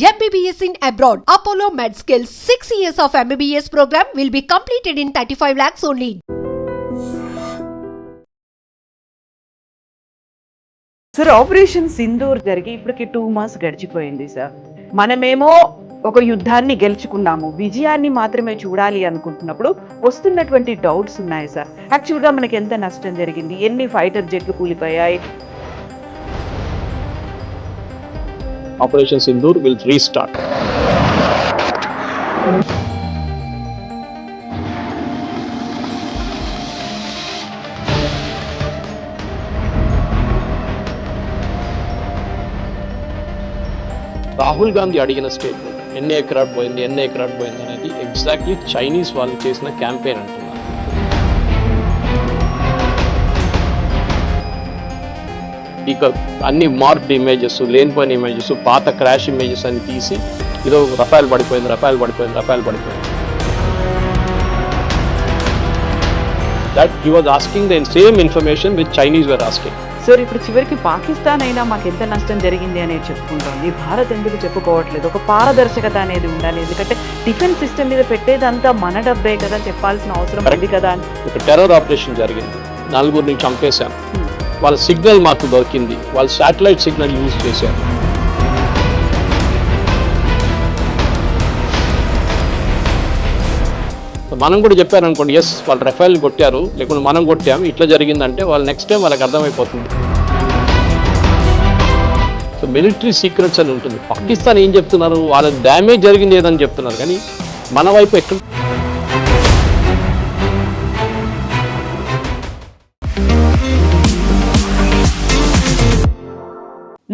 MBBS in abroad. Apollo MedSkill 6 years of MBBS program will be completed in 35 lakhs only. Sir operation Sindoor జరిగి ఇప్పటికి 2 months గడిచిపోయింది sir. మనమేమో ఒక యుద్ధాన్ని గెలుచుకున్నాము, విజయాన్ని మాత్రమే చూడాలి అనుకుంటున్నప్పుడు వస్తున్నటువంటి డౌట్స్ ఉన్నాయి సార్. యాక్చువల్గా మనకి ఎంత నష్టం జరిగింది, ఎన్ని ఫైటర్ జెట్లు కూలిపోయాయి? Operation Sindoor will restart. Rahul Gandhi అడిగిన స్టేట్మెంట్ ఎన్ని ఎకరాట్ పోయింది అనేది ఎగ్జాక్ట్లీ చైనీస్ వాళ్ళు చేసిన క్యాంపెయిన్ అంటున్నారు. ఇక అన్ని మార్క్డ్ ఇమేజెస్, లేనిపోయిన ఇమేజెస్, పాత క్రాష్ ఇమేజెస్ అని తీసి ఏదో రఫాల్ పడిపోయింది. That he was asking the same information with Chinese were asking. Sir ఇప్పుడు చివరికి పాకిస్తాన్ అయినా మాకు ఎంత నష్టం జరిగింది అనేది చెప్పుకుంటోంది, భారత్ ఎందుకు చెప్పుకోవట్లేదు? ఒక పారదర్శకత అనేది ఉండాలి, ఎందుకంటే డిఫెన్స్ సిస్టమ్ మీద పెట్టేదంతా మన డబ్బే కదా, చెప్పాల్సిన అవసరం ఉంది కదా. ఒక టెర్రర్ ఆపరేషన్ జరిగింది, 4 చంపేశాం. వాళ్ళ సిగ్నల్ మాకు దొరికింది, వాళ్ళు శాటిలైట్ సిగ్నల్ యూజ్ చేశారు. మనం కూడా చెప్పారు అనుకోండి, ఎస్ వాళ్ళు రఫేల్ కొట్టారు, లేకుంటే మనం కొట్టాము, ఇట్లా జరిగిందంటే వాళ్ళు నెక్స్ట్ టైం వాళ్ళకి అర్థమైపోతుంది. సో మిలిటరీ సీక్రెట్స్ అని ఉంటుంది. పాకిస్తాన్ ఏం చెప్తున్నారు, వాళ్ళ డ్యామేజ్ జరిగింది ఏదని చెప్తున్నారు, కానీ మన వైపు ఎక్కడ?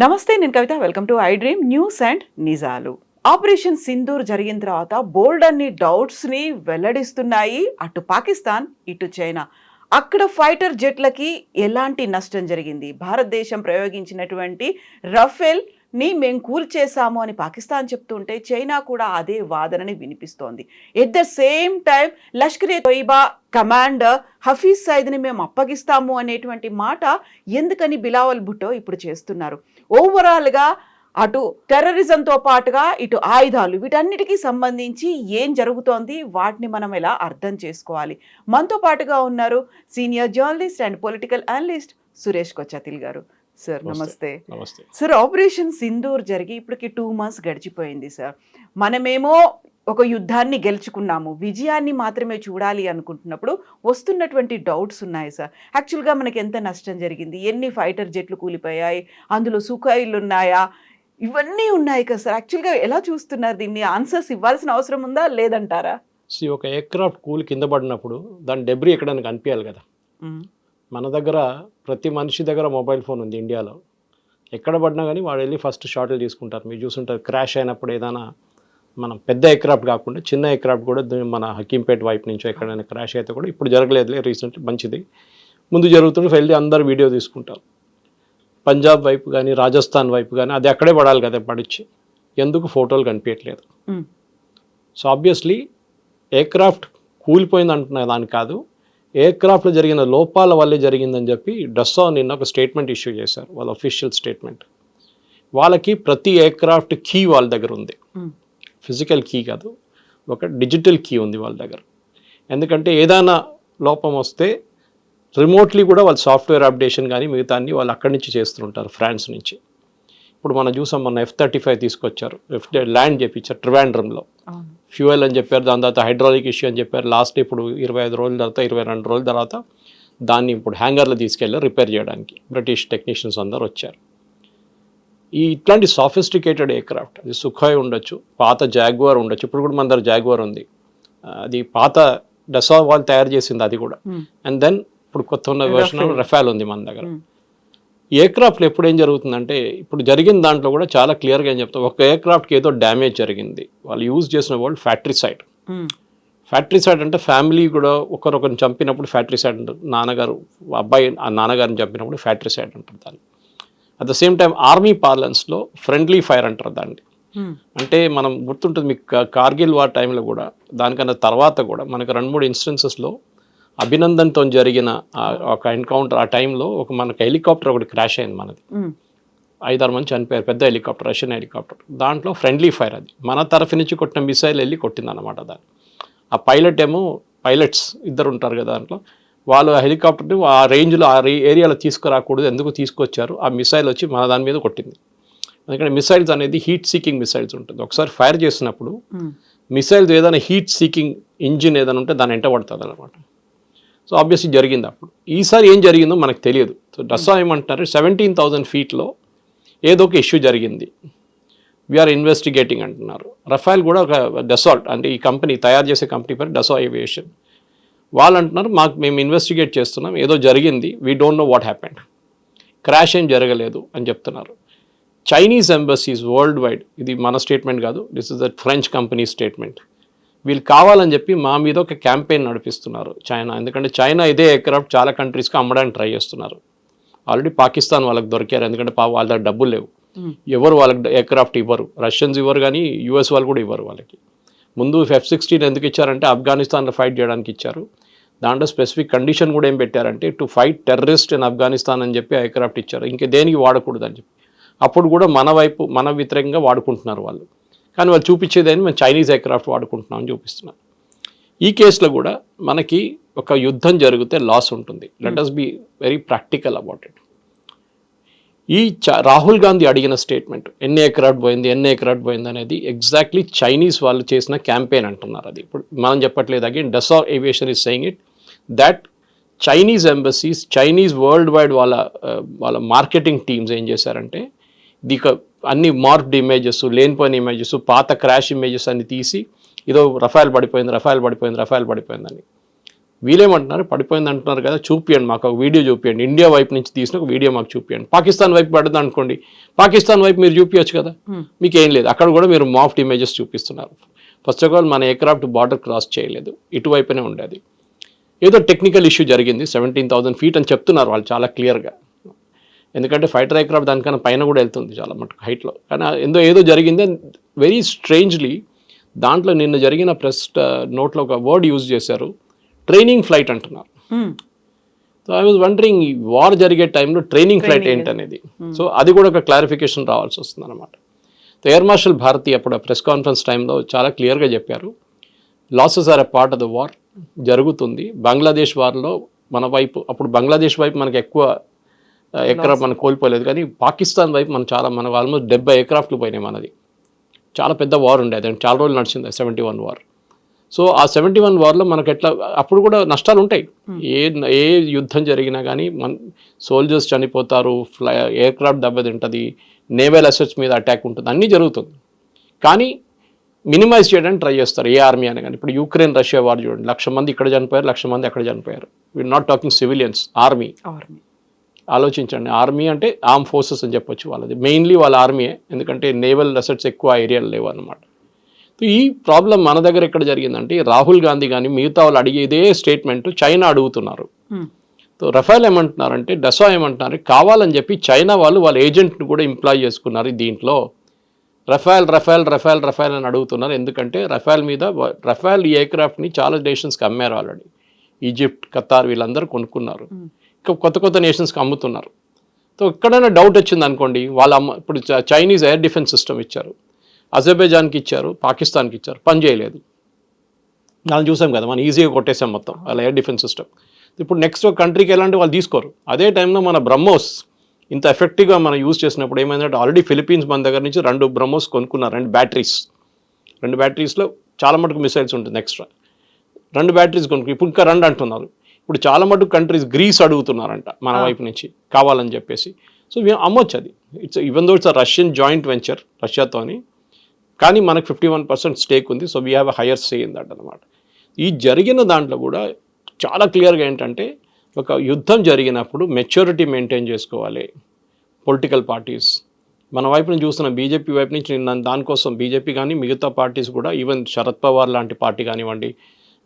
నమస్తే, నేను Kavitha. Welcome to I dream news and నిజాలు. ఆపరేషన్ సింధూర్ జరిగిన తర్వాత బోల్డ్ అన్ని డౌట్స్ని వెల్లడిస్తున్నాయి అటు పాకిస్తాన్, ఇటు చైనా. అక్కడ ఫైటర్ జెట్లకి ఎలాంటి నష్టం జరిగింది, భారతదేశం ప్రయోగించినటువంటి రఫేల్ని మేము కూల్చేసాము అని పాకిస్తాన్ చెప్తుంటే చైనా కూడా అదే వాదనని వినిపిస్తోంది. At the same time Lashkare Taiba commander Hafiz సయీద్ని మేము అప్పగిస్తాము అనేటువంటి మాట ఎందుకని బిలావల్ భుట్టో ఇప్పుడు చేస్తున్నారు. ఓవరాల్గా అటు టెర్రరిజంతో పాటుగా ఇటు ఆయుధాలు, వీటన్నిటికీ సంబంధించి ఏం జరుగుతోంది, వాటిని మనం ఎలా అర్థం చేసుకోవాలి? మనతో పాటుగా ఉన్నారు senior journalist and political analyst Suresh Kochattil గారు. సార్ నమస్తే. సార్ ఆపరేషన్ సింధూర్ జరిగి ఇప్పటికి 2 months గడిచిపోయింది సార్. మనమేమో ఒక యుద్ధాన్ని గెలుచుకున్నాము, విజయాన్ని మాత్రమే చూడాలి అనుకుంటున్నప్పుడు వస్తున్నటువంటి డౌట్స్ ఉన్నాయి సార్. యాక్చువల్గా మనకి ఎంత నష్టం జరిగింది, ఎన్ని ఫైటర్ జెట్లు కూలిపోయాయి, అందులో సుఖాయిలు ఉన్నాయా, ఇవన్నీ ఉన్నాయి కదా సార్. యాక్చువల్గా ఎలా చూస్తున్నారు దీన్ని? ఆన్సర్స్ ఇవ్వాల్సిన అవసరం ఉందా లేదంటారా? ఒక ఎయిర్క్రాఫ్ట్ కూలి కింద పడినప్పుడు దాని డెబ్రీ ఎక్కడానికి కనిపించాలి కదా. మన దగ్గర ప్రతి మనిషి దగ్గర మొబైల్ ఫోన్ ఉంది ఇండియాలో. ఎక్కడ పడినా కానీ వాడు వెళ్ళి ఫస్ట్ షాట్లు తీసుకుంటారు. మీరు చూసుంటారు, క్రాష్ అయినప్పుడు ఏదైనా మనం పెద్ద ఎయిర్క్రాఫ్ట్ కాకుండా చిన్న ఎయిర్క్రాఫ్ట్ కూడా మన హకీంపేట్ వైపు నుంచో ఎక్కడైనా క్రాష్ అయితే కూడా, ఇప్పుడు జరగలేదులే రీసెంట్లీ, మంచిది, ముందు జరుగుతుంటే వెళ్ళి అందరు వీడియో తీసుకుంటారు. పంజాబ్ వైపు కానీ రాజస్థాన్ వైపు కానీ అది అక్కడే పడాలి కదా, పడిచ్చి ఎందుకు ఫోటోలు కనిపించట్లేదు? సో ఆబ్వియస్లీ ఎయిర్క్రాఫ్ట్ కూలిపోయింది అంటున్న దాని కాదు, ఎయిర్క్రాఫ్ట్లో జరిగిన లోపాల వల్లే జరిగిందని చెప్పి డస్సా నిన్న ఒక స్టేట్మెంట్ ఇష్యూ చేశారు, వాళ్ళ అఫీషియల్ స్టేట్మెంట్. వాళ్ళకి ప్రతి ఎయిర్క్రాఫ్ట్ కీ వాళ్ళ దగ్గర ఉంది, ఫిజికల్ కీ కాదు, ఒక డిజిటల్ కీ ఉంది వాళ్ళ దగ్గర. ఎందుకంటే ఏదైనా లోపం వస్తే రిమోట్లీ కూడా వాళ్ళు సాఫ్ట్వేర్ అప్డేషన్ కానీ మిగతా అన్ని వాళ్ళు అక్కడి నుంచి చేస్తుంటారు, ఫ్రాన్స్ నుంచి. ఇప్పుడు మనం చూసాం, మన F-35 తీసుకొచ్చారు, ల్యాండ్ చేయించారు ట్రివాండ్రంలో, ఫ్యూయల్ అని చెప్పారు, దాని తర్వాత హైడ్రాలిక్ ఇష్యూ అని చెప్పారు. లాస్ట్ ఇప్పుడు 25 రోజుల తర్వాత 22 రోజుల తర్వాత దాన్ని ఇప్పుడు హ్యాంగర్లో తీసుకెళ్ళి రిపేర్ చేయడానికి బ్రిటిష్ టెక్నీషియన్స్ అందరు వచ్చారు. ఇట్లాంటి సాఫిస్టికేటెడ్ ఎయిర్క్రాఫ్ట్, అది సుఖాయ్ ఉండొచ్చు, పాత జాగ్వార్ ఉండొచ్చు, ఇప్పుడు కూడా మన దగ్గర జాగ్వార్ ఉంది, అది పాత డసా వాళ్ళు తయారు చేసింది అది కూడా. అండ్ దెన్ ఇప్పుడు కొత్త ఉన్న వెర్షన్ రఫేల్ ఉంది మన దగ్గర. ఎయిర్క్రాఫ్ట్లో ఎప్పుడు ఏం జరుగుతుందంటే, ఇప్పుడు జరిగిన దాంట్లో కూడా చాలా క్లియర్గా ఏం చెప్తాం, ఒక ఎయిర్క్రాఫ్ట్కి ఏదో డ్యామేజ్ జరిగింది, వాళ్ళు యూజ్ చేసిన వాళ్ళు ఫ్యాక్టరీసైడ్. ఫ్యాక్టరీసైడ్ అంటే ఫ్యామిలీ కూడా ఒకరిని చంపినప్పుడు ఫ్యాక్టరీసైడ్ అంటారు, నాన్నగారు అబ్బాయి ఆ నాన్నగారిని చంపినప్పుడు ఫ్యాక్టరీసైడ్ అంటారు దాన్ని. At the same time army పార్లెన్స్లో ఫ్రెండ్లీ ఫైర్ అంటారు దాన్ని. అంటే మనం గుర్తుంటుంది మీకు, కార్గిల్ వార్ టైంలో కూడా, దానికన్నా తర్వాత కూడా మనకు 2-3 ఇన్స్టెన్సెస్లో అభినందన్తో జరిగిన ఒక ఎన్కౌంటర్, ఆ టైంలో మనకు హెలికాప్టర్ ఒకటి క్రాష్ అయింది మనది. 5-6 మంది చనిపోయారు. పెద్ద హెలికాప్టర్, రష్యన్ హెలికాప్టర్. దాంట్లో ఫ్రెండ్లీ ఫైర్, అది మన తరఫు నుంచి కొట్టిన మిసైల్ వెళ్ళి కొట్టిందన్నమాట దాన్ని. ఆ పైలట్స్ ఇద్దరు ఉంటారు కదా దాంట్లో, వాళ్ళు ఆ హెలికాప్టర్ని ఆ రేంజ్లో ఆ ఏరియాలో తీసుకురాకూడదు, ఎందుకు తీసుకొచ్చారు, ఆ మిసైల్ వచ్చి మన దాని మీద కొట్టింది. ఎందుకంటే మిసైల్స్ అనేది హీట్ సీకింగ్ మిసైల్స్ ఉంటుంది. ఒకసారి ఫైర్ చేసినప్పుడు మిసైల్స్ ఏదైనా హీట్ సీకింగ్ ఇంజిన్ ఏదైనా ఉంటే దాన్ని ఎంట పడుతుంది అనమాట. సో ఆబ్వియస్లీ జరిగింది అప్పుడు. ఈసారి ఏం జరిగిందో మనకు తెలియదు. సో డస్సా ఏమంటున్నారు, 17,000 ఫీట్లో ఏదో ఒక ఇష్యూ జరిగింది, వీఆర్ ఇన్వెస్టిగేటింగ్ అంటున్నారు. రఫాల్ కూడా ఒక డసాల్ట్, అంటే ఈ కంపెనీ తయారు చేసే కంపెనీ పేరు డసా ఏవియేషన్. వాళ్ళు అంటున్నారు మేము ఇన్వెస్టిగేట్ చేస్తున్నాం, ఏదో జరిగింది, we don't know what happened, crash ఏం జరగలేదు అని చెప్తున్నారు. చైనీస్ ఎంబసీస్ వరల్డ్ వైడ్, ఇది మన స్టేట్మెంట్ కాదు, this is the French company statement, వీళ్ళు కావాలని చెప్పి మా మీద ఒక క్యాంపెయిన్ నడిపిస్తున్నారు చైనా. ఎందుకంటే చైనా ఇదే ఎయిర్క్రాఫ్ట్ చాలా కంట్రీస్కి అమ్మడానికి ట్రై చేస్తున్నారు. ఆల్రెడీ పాకిస్తాన్ వాళ్ళకి దొరికారు, ఎందుకంటే వాళ్ళ దగ్గర డబ్బులు లేవు, ఎవరు వాళ్ళకి ఎయిర్క్రాఫ్ట్ ఇవ్వరు, రష్యన్స్ ఇవ్వరు, కానీ యూఎస్ వాళ్ళు కూడా ఇవ్వరు వాళ్ళకి. ముందు F-16 ఎందుకు ఇచ్చారంటే ఆఫ్ఘనిస్తాన్లో ఫైట్ చేయడానికి ఇచ్చారు. దాంట్లో స్పెసిఫిక్ కండిషన్ కూడా ఏం పెట్టారంటే to fight terrorist in Afghanistan అని చెప్పి ఎయిర్క్రాఫ్ట్ ఇచ్చారు, ఇంకా దేనికి వాడకూడదు అని చెప్పి. అప్పుడు కూడా మన వ్యతిరేకంగా వాడుకుంటున్నారు వాళ్ళు, కానీ వాళ్ళు చూపించేదని మేము చైనీస్ ఎయిర్క్రాఫ్ట్ వాడుకుంటున్నాం అని చూపిస్తున్నారు. ఈ కేసులో కూడా మనకి ఒక యుద్ధం జరిగితే లాస్ ఉంటుంది. Let us be very practical about it. ఈ రాహుల్ గాంధీ అడిగిన స్టేట్మెంట్ ఎన్ని ఎయిర్క్రాఫ్ట్ పోయింది అనేది ఎగ్జాక్ట్లీ చైనీస్ వాళ్ళు చేసిన క్యాంపెయిన్ అంటున్నారు. అది ఇప్పుడు మనం చెప్పట్లేదు. Again డసా aviation is saying it that Chinese embassies, Chinese world wide వాళ్ళ మార్కెటింగ్ టీమ్స్ ఏం చేశారంటే అన్ని మార్క్డ్ ఇమేజెస్, లేనిపోయిన ఇమేజెస్, పాత క్రాష్ ఇమేజెస్ అన్ని తీసి ఏదో రఫాల్ పడిపోయిందని. వీళ్ళేమంటున్నారు, పడిపోయింది అంటున్నారు కదా, చూపియండి మాకు ఒక వీడియో చూపియండి, ఇండియా వైపు నుంచి తీసిన ఒక వీడియో మాకు చూపియండి. పాకిస్తాన్ వైపు పడుతుంది అనుకోండి, పాకిస్తాన్ వైపు మీరు చూపించచ్చు కదా, మీకు ఏం లేదు, అక్కడ కూడా మీరు మాఫ్డ్ ఇమేజెస్ చూపిస్తున్నారు. ఫస్ట్ ఆఫ్ ఆల్ మన ఎయిర్క్రాఫ్ట్ బార్డర్ క్రాస్ చేయలేదు, ఇటువైపునే ఉండేది. ఏదో టెక్నికల్ ఇష్యూ జరిగింది, 17,000 ఫీట్ అని చెప్తున్నారు వాళ్ళు చాలా క్లియర్గా. ఎందుకంటే ఫైటర్ ఎయిర్క్రాఫ్ట్ దానికన్నా పైన కూడా వెళ్తుంది చాలా మటుకు హైట్లో, కానీ ఏదో జరిగింది. వెరీ స్ట్రేంజ్లీ దాంట్లో నిన్న జరిగిన ప్రెస్ నోట్లో ఒక వర్డ్ యూజ్ చేశారు, ట్రైనింగ్ ఫ్లైట్ అంటున్నారు. So I was wondering, war జరిగే టైంలో ట్రైనింగ్ ఫ్లైట్ ఏంటనేది. సో అది కూడా ఒక క్లారిఫికేషన్ రావాల్సి వస్తుంది అనమాట. సో ఎయిర్ మార్షల్ భారతి అప్పుడు ప్రెస్ కాన్ఫరెన్స్ టైంలో చాలా క్లియర్గా చెప్పారు, losses are a part of the war, జరుగుతుంది. బంగ్లాదేశ్ వార్లో మన వైపు, అప్పుడు బంగ్లాదేశ్ వైపు మనకు ఎక్కువ ఎయిర్క్రాఫ్ట్ మనం కోల్పోలేదు, కానీ పాకిస్తాన్ వైపు మనం ఆల్మోస్ట్ 70 ఎయిర్క్రాఫ్ట్లు పోయినాయి మనది. చాలా పెద్ద వార్ ఉండేది, చాలా రోజులు నడిచింది 71 వార్. సో ఆ 71 వార్లో మనకు ఎట్లా అప్పుడు కూడా నష్టాలు ఉంటాయి. ఏ యుద్ధం జరిగినా కానీ సోల్జర్స్ చనిపోతారు, ఎయిర్క్రాఫ్ట్ దెబ్బతింటుంది, నేవల్ అసెట్స్ మీద అటాక్ ఉంటుంది, అన్నీ జరుగుతుంది. కానీ మినిమైజ్ చేయడానికి ట్రై చేస్తారు ఏ ఆర్మీ అని. కానీ ఇప్పుడు యుక్రెయిన్ రష్యా వార్ చూడండి, 1,00,000 మంది ఇక్కడ చనిపోయారు, 1,00,000 మంది అక్కడ చనిపోయారు. We are not talking civilians, army. ఆలోచించండి, ఆర్మీ అంటే ఆర్మ్ ఫోర్సెస్ అని చెప్పొచ్చు వాళ్ళది, మెయిన్లీ వాళ్ళ ఆర్మీయే, ఎందుకంటే నేవల్ అసెట్స్ ఎక్కువ ఏరియాలు లేవు అన్నమాట. సో ఈ ప్రాబ్లం మన దగ్గర ఎక్కడ జరిగిందంటే రాహుల్ గాంధీ కానీ మిగతా వాళ్ళు అడిగేదే స్టేట్మెంట్ చైనా అడుగుతున్నారు. సో రఫాల్ ఏమంటున్నారంటే, డసా ఏమంటున్నారు, కావాలని చెప్పి చైనా వాళ్ళ ఏజెంట్ని కూడా ఎంప్లాయ్ చేసుకున్నారు దీంట్లో. రఫాల్ అని అడుగుతున్నారు. ఎందుకంటే రఫాల్ ఈ ఎయిర్క్రాఫ్ట్ని చాలా నేషన్స్కి అమ్మారు ఆల్రెడీ. ఈజిప్ట్, ఖతార్ వీళ్ళందరూ కొనుక్కున్నారు, కొత్త నేషన్స్కి అమ్ముతున్నారు. సో ఎక్కడైనా డౌట్ వచ్చింది అనుకోండి, ఇప్పుడు చైనీస్ ఎయిర్ డిఫెన్స్ సిస్టమ్ ఇచ్చారు, అజర్బైజాన్కి ఇచ్చారు, పాకిస్తాన్కి ఇచ్చారు, పని చేయలేదు. దాన్ని చూసాం కదా, మనం ఈజీగా కొట్టేసాం మొత్తం వాళ్ళ ఎయిర్ డిఫెన్స్ సిస్టమ్. ఇప్పుడు నెక్స్ట్ ఒక కంట్రీకి ఎలాంటి వాళ్ళు తీసుకోరు. అదే టైంలో మన బ్రహ్మోస్ ఇంత ఎఫెక్టివ్గా మనం యూజ్ చేసినప్పుడు ఏమైందంటే, ఆల్రెడీ ఫిలిపీన్స్ మన దగ్గర నుంచి 2 బ్రహ్మోస్ కొనుక్కున్నారు, 2 బ్యాటరీస్లో చాలా మటుకు మిసైల్స్ ఉంటుంది ఎక్స్ట్రా. 2 బ్యాటరీస్ కొనుక్కు ఇప్పుడు ఇంకా 2 అంటున్నారు. ఇప్పుడు చాలా మటుకు కంట్రీస్ గ్రీస్ అడుగుతున్నారంట మన వైపు నుంచి కావాలని చెప్పేసి. సో మేము అమ్మొచ్చు అది. Even though it's Russian joint venture రష్యాతోని, కానీ మనకు 51% స్టేక్ ఉంది. So we have a higher say in that అనమాట. ఈ జరిగిన దాంట్లో కూడా చాలా క్లియర్గా ఏంటంటే, ఒక యుద్ధం జరిగినప్పుడు మెచ్యూరిటీ మెయింటైన్ చేసుకోవాలి పొలిటికల్ పార్టీస్. మన వైపు నుంచి చూస్తున్న బీజేపీ వైపు నుంచి దానికోసం బీజేపీ కానీ మిగతా పార్టీస్ కూడా, ఈవెన్ శరద్ పవార్ లాంటి పార్టీ కానివ్వండి,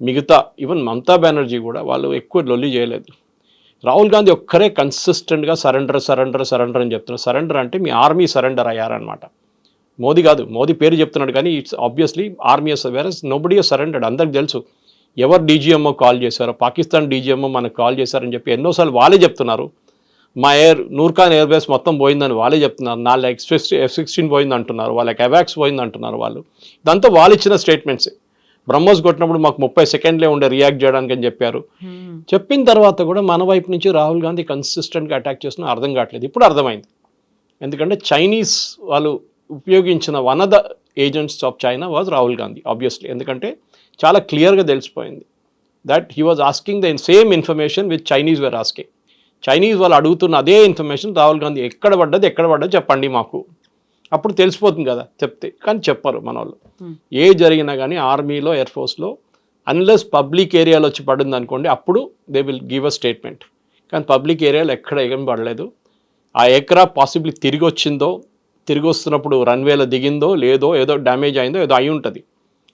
మిగతా ఈవెన్ మమతా బెనర్జీ కూడా వాళ్ళు ఎక్కువ లొల్లి చేయలేదు. రాహుల్ గాంధీ ఒక్కరే కన్సిస్టెంట్గా సరెండర్ అని చెప్తున్నారు. సరెండర్ అంటే మీ ఆర్మీ సరెండర్ అయ్యారనమాట. మోదీ కాదు, మోదీ పేరు చెప్తున్నాడు కానీ it's obviously army whereas nobody surrendered. అందరికి తెలుసు ఎవరు డీజీఎంఓ కాల్ చేశారో, పాకిస్తాన్ డీజీఎంఓ మనకు కాల్ చేశారని చెప్పి ఎన్నోసార్లు వాళ్ళే చెప్తున్నారు. మా నూర్ఖాన్ ఎయిర్ బేస్ మొత్తం పోయిందని వాళ్ళే చెప్తున్నారు. 4 F-16 పోయింది అంటున్నారు, వాళ్ళకి అవాక్స్ పోయింది అంటున్నారు వాళ్ళు. ఇదంతా వాళ్ళు ఇచ్చిన స్టేట్మెంట్స్. బ్రహ్మోస్ కొట్టినప్పుడు మాకు 30 సెకండ్లే ఉండే రియాక్ట్ చేయడానికి అని చెప్పారు. చెప్పిన తర్వాత కూడా మన వైపు నుంచి రాహుల్ గాంధీ కన్సిస్టెంట్గా అటాక్ చేస్తున్నా అర్థం కావట్లేదు. ఇప్పుడు అర్థమైంది. ఎందుకంటే చైనీస్ వాళ్ళు ఉపయోగించిన one of the agents of China was Rahul Gandhi obviously. ఎందుకంటే చాలా క్లియర్గా తెలిసిపోయింది that he was asking the same information with Chinese were asking. Chinese వాళ్ళు అడుగుతున్న అదే ఇన్ఫర్మేషన్ రాహుల్ గాంధీ ఎక్కడ పడ్డది చెప్పండి మాకు, అప్పుడు తెలిసిపోతుంది కదా చెప్తే. కానీ చెప్పరు మన వాళ్ళు. ఏ జరిగినా కానీ ఆర్మీలో ఎయిర్ ఫోర్స్లో అన్లెస్ పబ్లిక్ ఏరియాలో వచ్చి పడింది అనుకోండి, అప్పుడు they will give a statement. కానీ పబ్లిక్ ఏరియాలో ఎక్కడ ఏం పడలేదు. ఆ ఎయిర్క్రాఫ్ట్ పాసిబిలీ తిరిగి వచ్చిందో, తిరిగి వస్తున్నప్పుడు రన్వేలో దిగిందో లేదో, ఏదో డ్యామేజ్ అయిందో ఏదో అయి ఉంటుంది.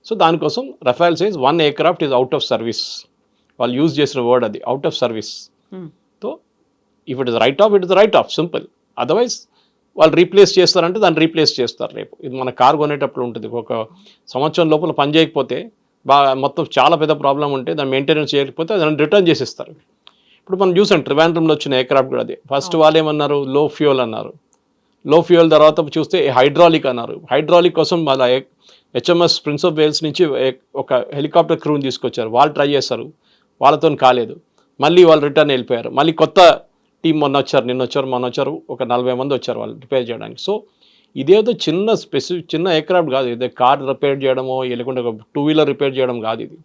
సో దానికోసం Rafale says 1 aircraft is out of service. వాళ్ళు యూజ్ చేసిన వర్డ్ అది, out of service. So if it is right of, it is right of, simple. Otherwise వాళ్ళు రీప్లేస్ చేస్తారంటే దాన్ని రీప్లేస్ చేస్తారు రేపు. ఇది మన కారు కొనేటప్పుడు ఉంటుంది, ఒక సంవత్సరం లోపల పని చేయకపోతే బాగా మొత్తం చాలా పెద్ద ప్రాబ్లం ఉంటే దాన్ని మెయింటెనెన్స్ చేయకపోతే దాన్ని రిటర్న్ చేసేస్తారు. ఇప్పుడు మనం చూసాం ట్రివాండ్రంలో వచ్చిన ఎయిర్క్రాఫ్ట్ కూడా అదే. ఫస్ట్ వాళ్ళు ఏమన్నారు, లో ఫ్యూయల్ అన్నారు. లో ఫ్యూయల్ తర్వాత చూస్తే హైడ్రాలిక్ అన్నారు. హైడ్రాలిక్ కోసం వాళ్ళ హెచ్ఎంఎస్ ప్రిన్స్ ఆఫ్ వేల్స్ నుంచి ఒక హెలికాప్టర్ క్రూని తీసుకొచ్చారు. వాళ్ళు ట్రై చేస్తారు, వాళ్ళతో కాలేదు. మళ్ళీ వాళ్ళు రిటర్న్ వెళ్ళిపోయారు. మళ్ళీ కొత్త టీం మొన్న వచ్చారు, ఒక 40 మంది వచ్చారు వాళ్ళు రిపేర్ చేయడానికి. సో ఇదేదో చిన్న ఎయిర్క్రాఫ్ట్ కాదు. ఇదే కార్ రిపేర్ చేయడమో లేకుంటే ఒక 2 వీలర్ రిపేర్ చేయడం కాదు. ఇది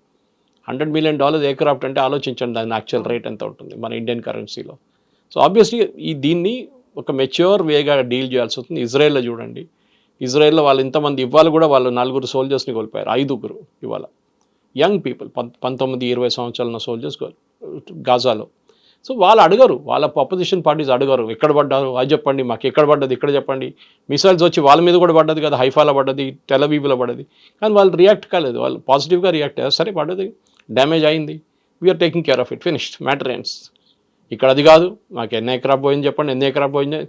$100 million ఎయిర్క్రాఫ్ట్ అంటే ఆలోచించండి దాని యాక్చువల్ రేట్ ఎంత ఉంటుంది మన ఇండియన్ కరెన్సీలో. సో ఆబ్వియస్లీ దీన్ని ఒక మెచ్యూర్ వేగా డీల్ చేయాల్సి వస్తుంది. ఇజ్రాయెల్లో చూడండి, ఇజ్రాయెల్లో వాళ్ళు ఇంతమంది ఇవాళ కూడా వాళ్ళు 4 సోల్జర్స్ని కోల్పోయారు, 5 ఇవాళ యంగ్ పీపుల్, 19-20 సంవత్సరాల ఉన్న సోల్జర్స్ గాజాలో. సో వాళ్ళు అడగరు, వాళ్ళ అపోజిషన్ పార్టీస్ అడగరు ఎక్కడ పడ్డారు అది చెప్పండి, మాకు ఎక్కడ పడ్డది ఇక్కడ చెప్పండి. మిసైల్స్ వచ్చి వాళ్ళ మీద కూడా పడ్డది కదా, హైఫాలో పడ్డది, టెలవీవ్లో పడ్డది. కానీ వాళ్ళు రియాక్ట్ కాలేదు, వాళ్ళు పాజిటివ్గా రియాక్ట్ అయ్యారు. సరే పడ్డది, డ్యామేజ్ అయింది, we are taking care of it, finished, matter ends. ఇక్కడ అది కాదు, మాకు ఎన్ని ఎయిర్క్రాఫ్ట్ పోయింది చెప్పండి, ఎన్ని ఎయిర్క్రాఫ్ట్ పోయింది.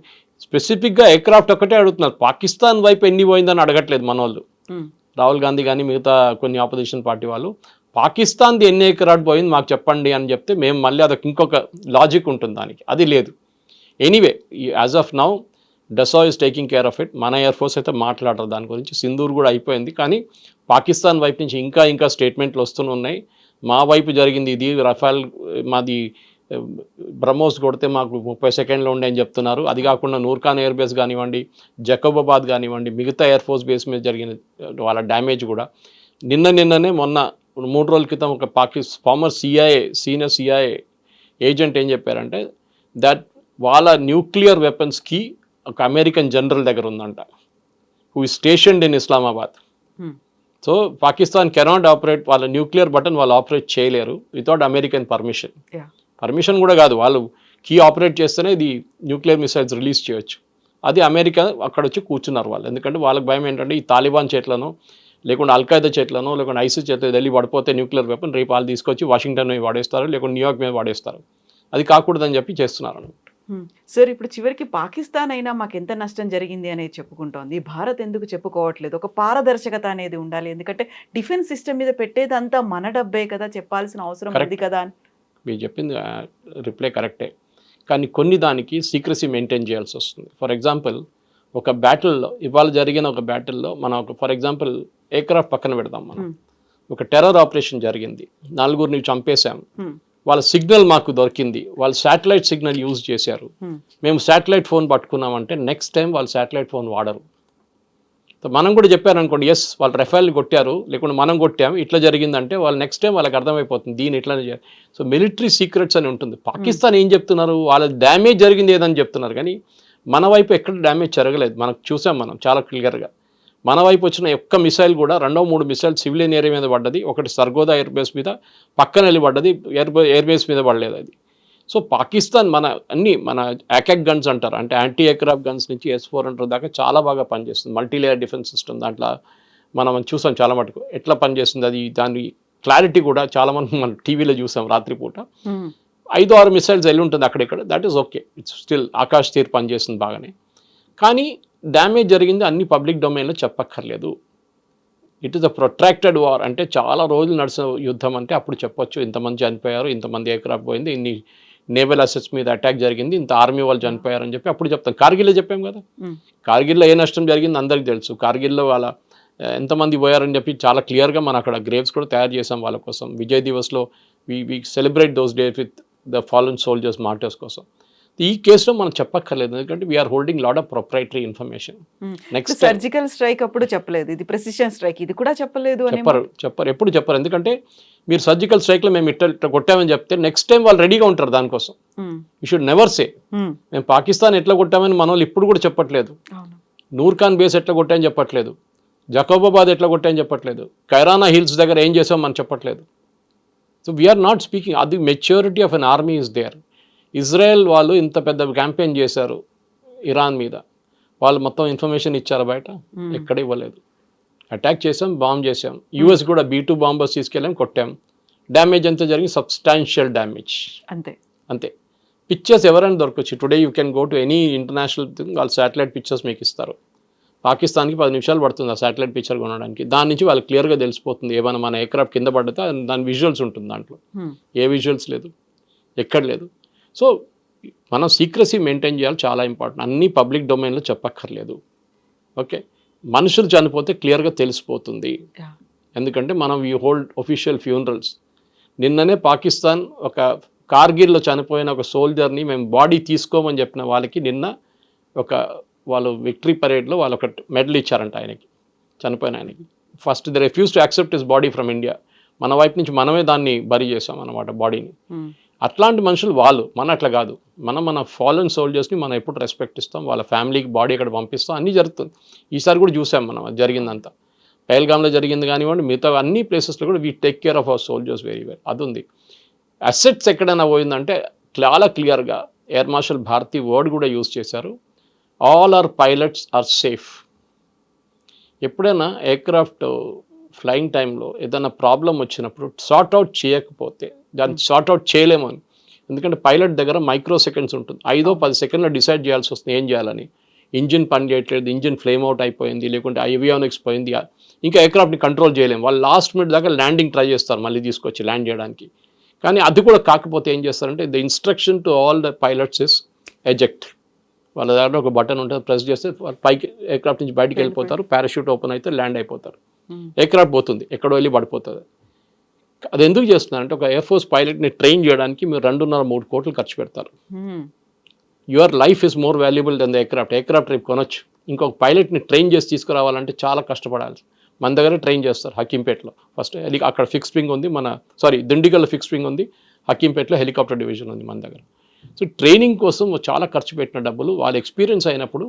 స్పెసిఫిక్గా ఎయిర్క్రాఫ్ట్ ఒక్కటే అడుగుతున్నారు, పాకిస్తాన్ వైపు ఎన్ని పోయిందని అడగట్లేదు మన వాళ్ళు. రాహుల్ గాంధీ కానీ మిగతా కొన్ని ఆపోజిషన్ పార్టీ వాళ్ళు పాకిస్తాన్ది ఎన్ని ఎయిర్క్రాఫ్ట్ పోయింది మాకు చెప్పండి అని చెప్తే మేము మళ్ళీ అదొక ఇంకొక లాజిక్ ఉంటుంది దానికి, అది లేదు. Anyway as of now డసా is taking care of it. మన ఎయిర్ ఫోర్స్ అయితే మాట్లాడరు దాని గురించి. సింధూర్ కూడా అయిపోయింది, కానీ పాకిస్తాన్ వైపు నుంచి ఇంకా స్టేట్మెంట్లు వస్తూనే ఉన్నాయి. మా వైపు జరిగింది ఇది, రఫాల్ మాది బ్రహ్మోస్ కొడితే మాకు 30 సెకండ్లో ఉండే అని చెప్తున్నారు. అది కాకుండా నూర్ఖాన్ ఎయిర్ బేస్ కానివ్వండి, జకోబాబాద్ కానివ్వండి, మిగతా ఎయిర్ ఫోర్స్ బేస్ మీద జరిగిన వాళ్ళ డ్యామేజ్ కూడా నిన్ననే మొన్న 3 రోజుల క్రితం ఒక ఫార్మర్ సీనియర్ సిఐఏ ఏజెంట్ ఏం చెప్పారంటే దట్ వాళ్ళ న్యూక్లియర్ వెపన్స్కి ఒక అమెరికన్ జనరల్ దగ్గర ఉందంట, who is స్టేషన్డ్ in Islamabad. So Pakistan cannot operate, వాళ్ళ న్యూక్లియర్ బటన్ వాళ్ళు ఆపరేట్ చేయలేరు వితౌట్ అమెరికన్ పర్మిషన్ కూడా కాదు, వాళ్ళు కీ ఆపరేట్ చేస్తేనే ఇది న్యూక్లియర్ మిసైల్స్ రిలీజ్ చేయొచ్చు. అది అమెరికా అక్కడ వచ్చి కూర్చున్నారు వాళ్ళు. ఎందుకంటే వాళ్ళకి భయం ఏంటంటే ఈ తాలిబాన్ చేట్లను లేకుంటే అల్ఖైదా చేట్లను లేకుంటే ఐసిస్ చేతిలో ఢిల్లీ పడిపోతే న్యూక్లియర్ వెపన్ రేపు వాళ్ళు తీసుకొచ్చి వాషింగ్టన్ మీద వాడేస్తారు, లేకుంటే న్యూయార్క్ మీద వాడేస్తారు. అది కాకూడదని చెప్పి చేస్తున్నారు అన్నమాట. సార్ ఇప్పుడు చివరికి పాకిస్తాన్ అయినా మాకు ఎంత నష్టం జరిగింది అనేది చెప్పుకుంటోంది, భారత్ ఎందుకు చెప్పుకోవట్లేదు? ఒక పారదర్శకత అనేది ఉండాలి, ఎందుకంటే డిఫెన్స్ సిస్టమ్ మీద పెట్టేదంతా మన డబ్బే కదా, చెప్పాల్సిన అవసరం ఉంది కదా అని. మీరు చెప్పింది రిప్లై కరెక్టే, కానీ కొన్ని దానికి సీక్రసీ మెయింటైన్ చేయాల్సి వస్తుంది. ఫర్ ఎగ్జాంపుల్ ఒక బ్యాటిల్లో, ఇవాళ జరిగిన ఒక బ్యాటిల్లో మనం ఫర్ ఎగ్జాంపుల్ ఎయిర్క్రాఫ్ట్ పక్కన పెడదాం, మనం ఒక టెర్రర్ ఆపరేషన్ జరిగింది, 4 చంపేశాం, వాళ్ళ సిగ్నల్ మాకు దొరికింది, వాళ్ళు శాటిలైట్ సిగ్నల్ యూజ్ చేశారు, మేము శాటిలైట్ ఫోన్ పట్టుకున్నామంటే నెక్స్ట్ టైం వాళ్ళు శాటిలైట్ ఫోన్ వాడరు. మనం కూడా చెప్పారనుకోండి, ఎస్ వాళ్ళు రఫేల్ని కొట్టారు లేకుంటే మనం కొట్టాము ఇట్లా జరిగిందంటే వాళ్ళు నెక్స్ట్ టైం వాళ్ళకి అర్థమైపోతుంది దీన్ని ఇట్లానే చేయాలి. సో మిలిటరీ సీక్రెట్స్ అని ఉంటుంది. పాకిస్తాన్ ఏం చెప్తున్నారు, వాళ్ళ డ్యామేజ్ జరిగింది ఏదని చెప్తున్నారు, కానీ మన వైపు ఎక్కడ డ్యామేజ్ జరగలేదు. మనకు చూసాం మనం చాలా క్లియర్గా. మన వైపు వచ్చిన ఒక్క మిసైల్ కూడా 2-3 మిసైల్ సివిలియన్ ఏరియా మీద పడ్డది, ఒకటి సర్గోదా ఎయిర్ బేస్ మీద పక్కన వెళ్ళి పడ్డది, ఎయిర్ బేస్ మీద పడలేదు అది. సో పాకిస్తాన్ మన యాకాక్ గన్స్ అంటారు, అంటే యాంటీ ఎయిర్క్రాఫ్ట్ గన్స్ నుంచి S-400 దాకా చాలా బాగా పనిచేస్తుంది. మల్టీలేయర్ డిఫెన్స్ సిస్టమ్, దాంట్లో మనం చూసాం చాలా మటుకు ఎట్లా పనిచేస్తుంది అది. దాని క్లారిటీ కూడా చాలా మంది మనం టీవీలో చూసాం రాత్రిపూట. 5-6 మిసైల్స్ వెళ్ళి ఉంటుంది అక్కడిక్కడ, that is okay, it's still Akash Teer పనిచేస్తుంది బాగానే. కానీ డ్యామేజ్ జరిగింది అన్ని పబ్లిక్ డొమైన్లో చెప్పక్కర్లేదు. It is a protracted war, అంటే చాలా రోజులు నడిచిన యుద్ధం అంటే అప్పుడు చెప్పొచ్చు ఇంతమంది చనిపోయారు, ఇంతమంది ఎయిర్క్రాఫ్ట్ పోయింది, ఇన్ని నేవల్ అసెట్స్ మీద అటాక్ జరిగింది, ఇంత ఆర్మీ వాళ్ళు చనిపోయారని చెప్పి అప్పుడు చెప్తాం. కార్గిల్లో చెప్పాం కదా, Hmm. కార్గిల్లో ఏ నష్టం జరిగింది అందరికీ తెలుసు. కార్గిల్లో వాళ్ళ ఎంతమంది పోయారని చెప్పి చాలా క్లియర్గా మనం అక్కడ గ్రేవ్స్ కూడా తయారు చేసాం వాళ్ళ కోసం. విజయ్ దివస్లో we celebrate those days with the fallen soldiers martyrs కోసం. ఈ కేసులో మనం చెప్పక్కర్లేదు, ఎందుకంటే we are holding lot of proprietary information. Next surgical strike అప్పుడు చెప్పలేదు, ఇది ప్రిసిషన్ స్ట్రైక్, ఇది కూడా చెప్పలేదు అని చెప్పరు, ఎప్పుడు చెప్పరు. ఎందుకంటే మీరు సర్జికల్ స్ట్రైక్లో మేము ఇట్లా కొట్టామని చెప్తే నెక్స్ట్ టైం వాళ్ళు రెడీగా ఉంటారు దానికోసం. యూ షుడ్ నెవర్ సే మేము పాకిస్తాన్ ఎట్లా కొట్టామని మన వాళ్ళు ఇప్పుడు కూడా చెప్పట్లేదు. నూర్ఖాన్ బేస్ ఎట్లా కొట్టామని చెప్పట్లేదు, జకోబాబాద్ ఎట్లా కొట్టామని చెప్పట్లేదు, కైరానా హిల్స్ దగ్గర ఏం చేసాం మనం చెప్పట్లేదు. So we are not speaking. అది maturity of an army is there. Israel వాళ్ళు ఇంత పెద్ద క్యాంపెయిన్ చేశారు ఇరాన్ మీద, వాళ్ళు మొత్తం ఇన్ఫర్మేషన్ ఇచ్చారు బయట, ఎక్కడ ఇవ్వలేదు. అటాక్ చేసాం, బాంబ్ చేసాం. యూఎస్ కూడా B2 బాంబర్స్ తీసుకెళ్ళాం, కొట్టాం. డ్యామేజ్ అంతా జరిగింది, సబ్స్టాన్షియల్ డ్యామేజ్, అంతే అంతే. పిక్చర్స్ ఎవరైనా దొరకచ్చు. Today you can go to any international thing, వాళ్ళు శాటిలైట్ పిక్చర్స్ మీకు ఇస్తారు. పాకిస్తాన్కి 10 నిమిషాలు పడుతుంది ఆ శాటిలైట్ పిక్చర్ కొనడానికి. దాని నుంచి వాళ్ళకి క్లియర్గా తెలిసిపోతుంది ఏమైనా మన ఎయిర్క్రాఫ్ట్ కింద పడితే దాని విజువల్స్ ఉంటుంది దాంట్లో. ఏ విజువల్స్ లేదు, ఎక్కడ లేదు. సో మనం సీక్రసీ మెయింటైన్ చేయాలి, చాలా ఇంపార్టెంట్. అన్నీ పబ్లిక్ డొమైన్లో చెప్పక్కర్లేదు. ఓకే, మనుషులు చనిపోతే క్లియర్గా తెలిసిపోతుంది, ఎందుకంటే మనం వీ హోల్డ్ ఒఫీషియల్ ఫ్యూనరల్స్. నిన్ననే పాకిస్తాన్ ఒక కార్గిల్లో చనిపోయిన ఒక సోల్జర్ని మేము బాడీ తీసుకోమని చెప్పిన వాళ్ళకి నిన్న వాళ్ళు విక్టరీ పరేడ్లో వాళ్ళు ఒక మెడల్ ఇచ్చారంట ఆయనకి, చనిపోయిన ఆయనకి. First the refuse to accept his body from India. మన వైపు నుంచి మనమే దాన్ని బరీ చేసాం అన్నమాట బాడీని. అట్లాంటి మనుషులు వాళ్ళు, మన అట్లా కాదు. మన ఫాలన్ సోల్జర్స్ని మనం ఎప్పుడు రెస్పెక్ట్ ఇస్తాం, వాళ్ళ ఫ్యామిలీకి బాడీ అక్కడ పంపిస్తాం, అన్నీ జరుగుతుంది. ఈసారి కూడా చూసాం మనం అది జరిగిందంతా. పహల్గామ్లో జరిగింది కానివ్వండి, మిగతా అన్ని ప్లేసెస్లో కూడా we take care of our soldiers very well. అది ఉంది. అసెట్స్ ఎక్కడైనా పోయిందంటే చాలా క్లియర్గా ఎయిర్ మార్షల్ భారతి వర్డ్ కూడా యూజ్ చేశారు, all our pilots are safe. ఎప్పుడైనా ఎయిర్క్రాఫ్ట్ ఫ్లయింగ్ టైంలో ఏదైనా ప్రాబ్లం వచ్చినప్పుడు సార్ట్అవుట్ చేయకపోతే దాన్ని సార్ట్అవుట్ చేయలేము అని. ఎందుకంటే పైలట్ దగ్గర మైక్రో సెకండ్స్ ఉంటుంది, 5-10 సెకండ్లో డిసైడ్ చేయాల్సి వస్తుంది ఏం చేయాలని. ఇంజిన్ పని చేయట్లేదు, ఇంజిన్ ఫ్లేమ్ అవుట్ అయిపోయింది, లేకుంటే ఏవియానిక్స్ పోయింది, ఇంకా ఎయిర్క్రాఫ్ట్ని కంట్రోల్ చేయలేము. వాళ్ళు లాస్ట్ మినిట్ దాకా ల్యాండింగ్ ట్రై చేస్తారు మళ్ళీ తీసుకొచ్చి ల్యాండ్ చేయడానికి. కానీ అది కూడా కాకపోతే ఏం చేస్తారంటే the instruction to all the pilots is eject. వాళ్ళ దగ్గర ఒక బటన్ ఉంటుంది, ప్రెస్ చేస్తే పైకి ఎయిర్క్రాఫ్ట్ నుంచి బయటికి వెళ్ళిపోతారు, పారాషూట్ ఓపెన్ అయితే ల్యాండ్ అయిపోతారు. ఎయిర్క్రాఫ్ట్ పోతుంది, ఎక్కడో వెళ్ళి పడిపోతుంది. అది ఎందుకు చేస్తున్నారంటే ఒక ఎయిర్ ఫోర్స్ పైలట్ని ట్రైన్ చేయడానికి మీరు 2.5-3 కోట్లు ఖర్చు పెడతారు. Your life is more valuable than the aircraft. Aircraft రేపు కొనొచ్చు, ఇంకొక పైలట్ని ట్రైన్ చేసి తీసుకురావాలంటే చాలా కష్టపడాలి. మన దగ్గర ట్రైన్ చేస్తారు హకీంపేటలో. ఫస్ట్ అక్కడ ఫిక్స్ వింగ్ ఉంది, దిండిగల్లో ఫిక్స్ వింగ్ ఉంది, హకీంపేటలో హెలికాప్టర్ డివిజన్ ఉంది మన దగ్గర. సో ట్రైనింగ్ కోసం చాలా ఖర్చు పెట్టిన డబ్బులు వాళ్ళ ఎక్స్పీరియన్స్ అయినప్పుడు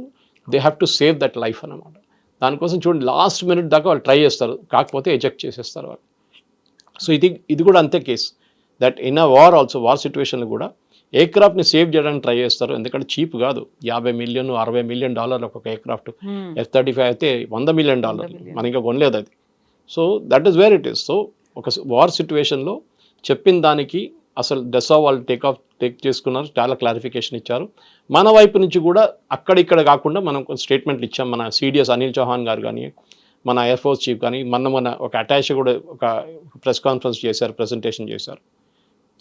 they have to save that life అన్నమాట. దానికోసం చూడండి లాస్ట్ మినిట్ దాకా వాళ్ళు ట్రై చేస్తారు, కాకపోతే ఎజెక్ట్ చేసేస్తారు వాళ్ళు. సో ఇది కూడా అంతే case. That in a war also, war సిచ్యువేషన్లో కూడా ఎయిర్క్రాఫ్ట్ని సేవ్ చేయడానికి ట్రై చేస్తారు. ఎందుకంటే చీప్ కాదు, $50 మిలియన్ $60 మిలియన్ ఒక ఎయిర్క్రాఫ్ట్. F-35 అయితే $100 మిలియన్, మనం ఇంకా కొనలేదు అది. So that is where it is. So ఒక వార్ సిచ్యువేషన్లో చెప్పిన దానికి అసలు డెసా వాళ్ళు టేక్ చేసుకున్నారు, చాలా క్లారిఫికేషన్ ఇచ్చారు. మన వైపు నుంచి కూడా అక్కడిక్కడ కాకుండా మనం స్టేట్మెంట్లు ఇచ్చాం. మన CDS అనిల్ చౌహాన్ గారు కానీ, మన ఎయిర్ ఫోర్స్ చీఫ్ కానీ, మన ఒక అటాచ్ కూడా ఒక ప్రెస్ కాన్ఫరెన్స్ చేశారు, ప్రెజెంటేషన్ చేశారు.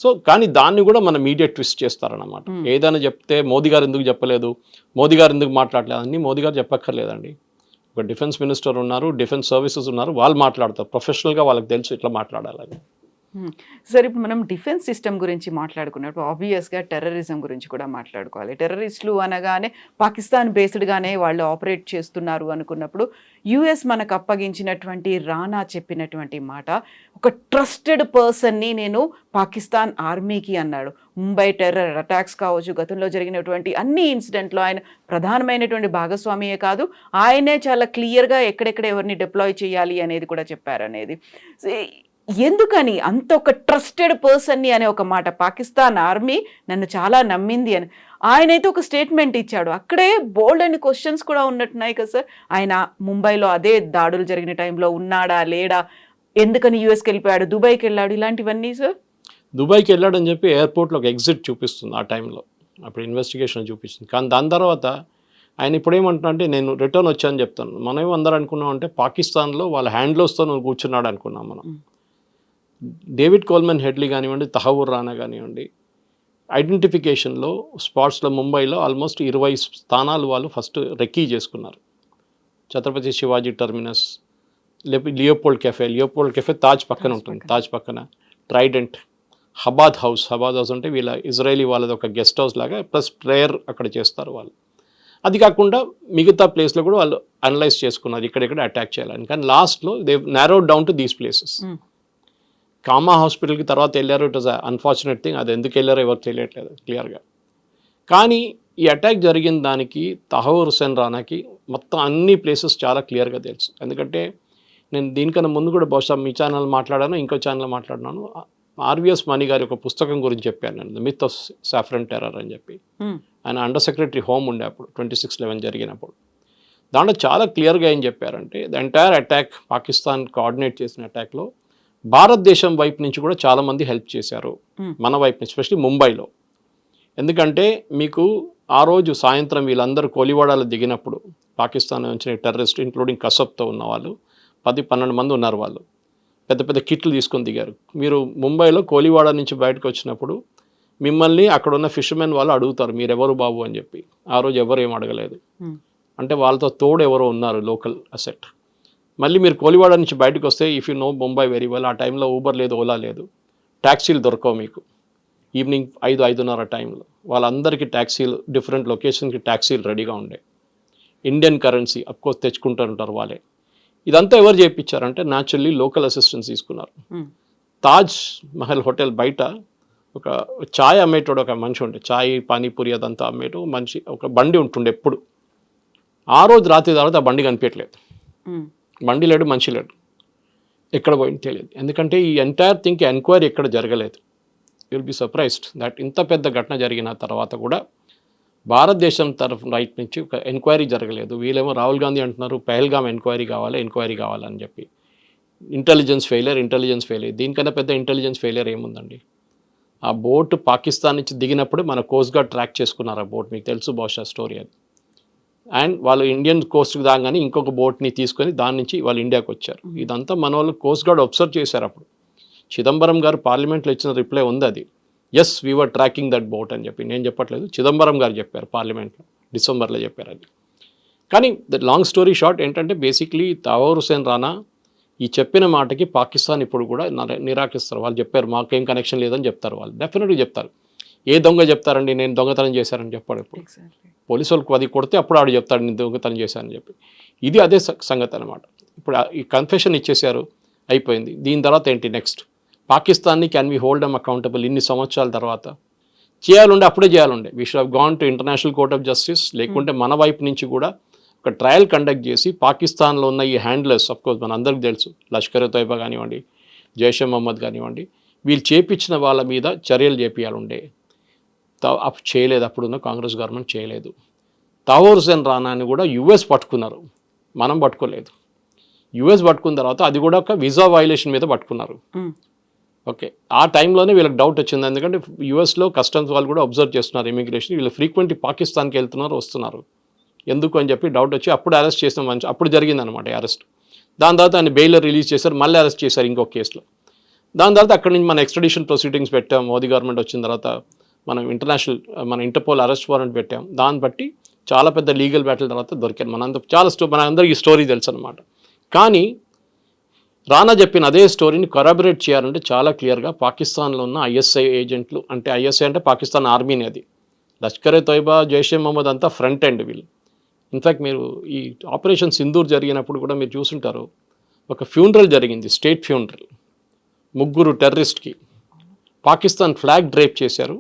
సో కానీ దాన్ని కూడా మన మీడియా ట్విస్ట్ చేస్తారన్నమాట. ఏదైనా చెప్తే మోదీ గారు ఎందుకు చెప్పలేదు, మోదీ గారు ఎందుకు మాట్లాడలేదు అని మోదీ గారు చెప్పక్కర్లేదండి. ఒక డిఫెన్స్ మినిస్టర్ ఉన్నారు, డిఫెన్స్ సర్వీసెస్ ఉన్నారు, వాళ్ళు మాట్లాడతారు ప్రొఫెషనల్గా, వాళ్ళకి తెలుసు ఇట్లా మాట్లాడాలని. సరే, ఇప్పుడు మనం డిఫెన్స్ సిస్టమ్ గురించి మాట్లాడుకున్నప్పుడు ఆబ్వియస్గా టెర్రరిజం గురించి కూడా మాట్లాడుకోవాలి. టెర్రరిస్టులు అనగానే పాకిస్తాన్ బేస్డ్గానే వాళ్ళు ఆపరేట్ చేస్తున్నారు అనుకున్నప్పుడు యుఎస్ మనకు అప్పగించినటువంటి రానా చెప్పినటువంటి మాట, ఒక ట్రస్టెడ్ పర్సన్ని నేను పాకిస్తాన్ ఆర్మీకి అన్నాడు. ముంబై టెర్రర్ అటాక్స్ కావచ్చు, గతంలో జరిగినటువంటి అన్ని ఇన్సిడెంట్లో ఆయన ప్రధానమైనటువంటి భాగస్వామియే కాదు, ఆయనే చాలా క్లియర్గా ఎక్కడెక్కడ ఎవరిని డిప్లాయ్ చేయాలి అనేది కూడా చెప్పారనేది. ఎందుకని అంత ఒక ట్రస్టెడ్ పర్సన్ని అనే ఒక మాట, పాకిస్తాన్ ఆర్మీ నన్ను చాలా నమ్మింది అని ఆయనైతే ఒక స్టేట్మెంట్ ఇచ్చాడు. అక్కడే బోల్డ్ అని క్వశ్చన్స్ కూడా ఉన్నట్టున్నాయి కదా సార్. ఆయన ముంబైలో అదే దాడులు జరిగిన టైంలో ఉన్నాడా లేడా, ఎందుకని యూఎస్కి వెళ్ళిపోయాడు, దుబాయ్కి వెళ్ళాడు, ఇలాంటివన్నీ సార్. దుబాయ్కి వెళ్ళాడని చెప్పి ఎయిర్పోర్ట్లో ఒక ఎగ్జిట్ చూపిస్తుంది ఆ టైంలో, అప్పుడు ఇన్వెస్టిగేషన్ చూపిస్తుంది. కానీ దాని తర్వాత ఆయన ఇప్పుడు ఏమంటున్నా అంటే నేను రిటర్న్ వచ్చానని చెప్తాను. మనం అందరూ అనుకున్నాం అంటే పాకిస్తాన్లో వాళ్ళ హ్యాండ్లోస్తో నువ్వు కూర్చున్నాడు అనుకున్నాం మనం. డేవిడ్ కోల్మన్ హెడ్లీ కానివ్వండి, తహవూర్ రానా కానివ్వండి, ఐడెంటిఫికేషన్లో స్పాట్స్లో ముంబైలో ఆల్మోస్ట్ 20 స్థానాలు వాళ్ళు ఫస్ట్ రెక్కీ చేసుకున్నారు. Chhatrapati Shivaji terminus, Leopold cafe Taj పక్కన ఉంటుంది, తాజ్ పక్కన ట్రైడెంట్, హబాద్ హౌస్ అంటే వీళ్ళ ఇజ్రాయలీ వాళ్ళది ఒక గెస్ట్ హౌస్ లాగా, ప్లస్ ప్రేయర్ అక్కడ చేస్తారు వాళ్ళు. అది కాకుండా మిగతా ప్లేస్లో కూడా వాళ్ళు అనలైజ్ చేసుకున్నారు ఇక్కడెక్కడ అటాక్ చేయాలని. కానీ లాస్ట్లో they నారోడ్ down to these places. Comma హాస్పిటల్కి తర్వాత వెళ్ళారు, ఇట్ వాజ్ అన్ఫార్చునేట్ థింగ్. అది ఎందుకు వెళ్ళారో ఎవరు తెలియట్లేదు క్లియర్గా. కానీ ఈ అటాక్ జరిగిన దానికి తహూర్ హుస్సేన్ రానాకి మొత్తం అన్ని ప్లేసెస్ చాలా క్లియర్గా తెలుసు. ఎందుకంటే నేను దీనికన్నా ముందు కూడా బహుశా మీ ఛానల్ మాట్లాడాను, ఇంకో ఛానల్ మాట్లాడినాను. ఆర్విఎస్ మణి గారి ఒక పుస్తకం గురించి చెప్పాను నేను, the myth of saffron terror అని చెప్పి. ఆయన అండర్ సెక్రటరీ హోమ్ ఉండే అప్పుడు 26/11 జరిగినప్పుడు. దాంట్లో చాలా క్లియర్గా ఏం చెప్పారంటే the entire attack, Pakistan coordinate చేసిన అటాక్లో భారతదేశం వైపు నుంచి కూడా చాలామంది హెల్ప్ చేశారు, మన వైపు నుంచి, ఎస్పెషలీ ముంబైలో. ఎందుకంటే మీకు ఆ రోజు సాయంత్రం వీళ్ళందరూ కోలివాడాలో దిగినప్పుడు పాకిస్తాన్ నుంచి టెర్రరిస్ట్ ఇంక్లూడింగ్ కసబ్తో ఉన్న వాళ్ళు 10-12 మంది ఉన్నారు. వాళ్ళు పెద్ద పెద్ద కిట్లు తీసుకొని దిగారు. మీరు ముంబైలో కోలివాడ నుంచి బయటకు వచ్చినప్పుడు మిమ్మల్ని అక్కడ ఉన్న ఫిషర్మెన్ వాళ్ళు అడుగుతారు మీరెవరు బాబు అని చెప్పి. ఆ రోజు ఎవరు ఏం అడగలేదు, అంటే వాళ్ళతో తోడు ఎవరో ఉన్నారు లోకల్ అసెట్. మళ్ళీ మీరు కోలివాడ నుంచి బయటకు వస్తే, if you know Mumbai very well, ఆ టైంలో ఊబర్ లేదు, ఓలా లేదు, ట్యాక్సీలు దొరకవు మీకు. ఈవినింగ్ 5-5:30 టైంలో వాళ్ళందరికీ ట్యాక్సీలు, డిఫరెంట్ లొకేషన్కి ట్యాక్సీలు రెడీగా ఉండే. ఇండియన్ కరెన్సీ అఫ్కోర్స్ తెచ్చుకుంటూ ఉంటారు వాళ్ళే. ఇదంతా ఎవరు చేయించారంటే న్యాచురల్లీ లోకల్ అసిస్టెన్స్ తీసుకున్నారు. తాజ్ మహల్ హోటల్ బయట ఒక ఛాయ్ అమ్మేటోడు ఒక మనిషి ఉండే, ఛాయ్ పానీపూరి అదంతా అమ్మేటో మనిషి ఒక బండి ఉంటుండే ఎప్పుడు. ఆ రోజు రాత్రి తర్వాత ఆ బండి కనిపించలేదు, బండి లేడు, మనిషి లేడు, ఎక్కడ పోయింది తెలియదు. ఎందుకంటే ఈ ఎంటైర్ థింగ్ ఎంక్వైరీ ఎక్కడ జరగలేదు. You will be surprised that ఇంత పెద్ద ఘటన జరిగిన తర్వాత కూడా భారతదేశం తరఫు రైట్ నుంచి ఒక ఎంక్వైరీ జరగలేదు. వీళ్ళేమో రాహుల్ గాంధీ అంటున్నారు పెహల్గామ్ ఎంక్వైరీ కావాలని చెప్పి. Intelligence failure. దీనికన్నా పెద్ద ఇంటెలిజెన్స్ ఫెయిలియర్ ఏముందండి? ఆ బోట్ పాకిస్తాన్ నుంచి దిగినప్పుడు మన కోస్ట్ గార్డ్ ట్రాక్ చేసుకున్నారు ఆ బోట్, మీకు తెలుసు బహుశా స్టోరీ అది. అండ్ వాళ్ళు ఇండియన్ కోస్ట్కి దాగానే ఇంకొక బోట్ని తీసుకొని దాని నుంచి వాళ్ళు ఇండియాకి వచ్చారు. ఇదంతా మన వాళ్ళు కోస్ట్ గార్డ్ అబ్జర్వ్ చేశారు. అప్పుడు చిదంబరం గారు పార్లమెంట్లో ఇచ్చిన రిప్లై ఉంది అది, yes we were tracking that boat అని చెప్పి. నేను చెప్పట్లేదు, చిదంబరం గారు చెప్పారు పార్లమెంట్లో, డిసెంబర్లో చెప్పారు అది. కానీ ద లాంగ్ స్టోరీ షార్ట్ ఏంటంటే బేసిక్లీ తహూర్ హుస్సేన్ రానా ఈ చెప్పిన మాటకి పాకిస్తాన్ ఇప్పుడు కూడా నిరాకరిస్తారు. వాళ్ళు చెప్పారు మాకేం కనెక్షన్ లేదని చెప్తారు, వాళ్ళు డెఫినెట్గా చెప్తారు. ఏ దొంగ చెప్తారండి నేను దొంగతనం చేశారని చెప్పాడు. ఇప్పుడు పోలీసు వాళ్ళకి అది కొడితే అప్పుడు ఆడు చెప్తాడు నేను దొంగతనం చేశానని చెప్పి. ఇది అదే సంగతి అనమాట. ఇప్పుడు ఈ కన్ఫెషన్ ఇచ్చేశారు, అయిపోయింది. దీని తర్వాత ఏంటి నెక్స్ట్? పాకిస్తాన్ని can we hold them accountable ఇన్ని సంవత్సరాల తర్వాత? చేయాలంటే అప్పుడే చేయాలండే. We should have gone to international court of justice. లేకుంటే మన వైపు నుంచి కూడా ఒక ట్రయల్ కండక్ట్ చేసి పాకిస్తాన్లో ఉన్న ఈ హ్యాండ్లర్స్, అఫ్కోర్స్ మన అందరికీ తెలుసు, లష్కర్ తోయిబా కానివ్వండి, జైషే మహమ్మద్ కానివ్వండి, వీళ్ళు చేపించిన వాళ్ళ మీద చర్యలు చేపియాలండే. చేయలేదు, అప్పుడున్న కాంగ్రెస్ గవర్నమెంట్ చేయలేదు. తహూర్ హుస్సేన్ రానాని కూడా యుఎస్ పట్టుకున్నారు, మనం పట్టుకోలేదు. యుఎస్ పట్టుకున్న తర్వాత అది కూడా ఒక వీసా వైలేషన్ మీద పట్టుకున్నారు. ఓకే, ఆ టైంలోనే వీళ్ళకి డౌట్ వచ్చింది. ఎందుకంటే యుఎస్లో కస్టమ్స్ వాళ్ళు కూడా అబ్జర్వ్ చేస్తున్నారు ఇమిగ్రేషన్, వీళ్ళు ఫ్రీక్వెంట్లీ పాకిస్తాన్కి వెళ్తున్నారు వస్తున్నారు, ఎందుకు అని చెప్పి డౌట్ వచ్చి అప్పుడు అరెస్ట్ చేసిన మంచి అప్పుడు జరిగిందనమాట అరెస్ట్. దాని తర్వాత ఆయన బెయిల్ రిలీజ్ చేశారు, మళ్ళీ అరెస్ట్ చేశారు ఇంకొక కేసులో. దాని తర్వాత అక్కడి నుంచి మన ఎక్స్ట్రడిషన్ ప్రొసీడింగ్స్ పెట్టాం. మోదీ గవర్నమెంట్ వచ్చిన తర్వాత మనం మన ఇంటర్పోల్ అరెస్ట్ వారెంట్ పెట్టాం. దాన్ని బట్టి చాలా పెద్ద లీగల్ బ్యాటిల్ తర్వాత దొరికారు. మన అందరికీ స్టోరీ తెలుసు అనమాట. కానీ రానా చెప్పిన అదే స్టోరీని కొరాబరేట్ చేయాలంటే చాలా క్లియర్గా పాకిస్తాన్లో ఉన్న ఐఎస్ఐ ఏజెంట్లు, అంటే ఐఎస్ఐ అంటే పాకిస్తాన్ ఆర్మీని, అది లష్కర్ తోయిబా, జైషే మహమ్మద్ అంతా ఫ్రంట్ ఎండ్ వీళ్ళు. ఇన్ఫ్యాక్ట్ మీరు ఈ ఆపరేషన్ సింధూర్ జరిగినప్పుడు కూడా మీరు చూసుంటారు, ఒక ఫ్యూనరల్ జరిగింది, స్టేట్ ఫ్యూనరల్. 3 టెర్రరిస్ట్కి పాకిస్తాన్ ఫ్లాగ్ డ్రేప్ చేశారు.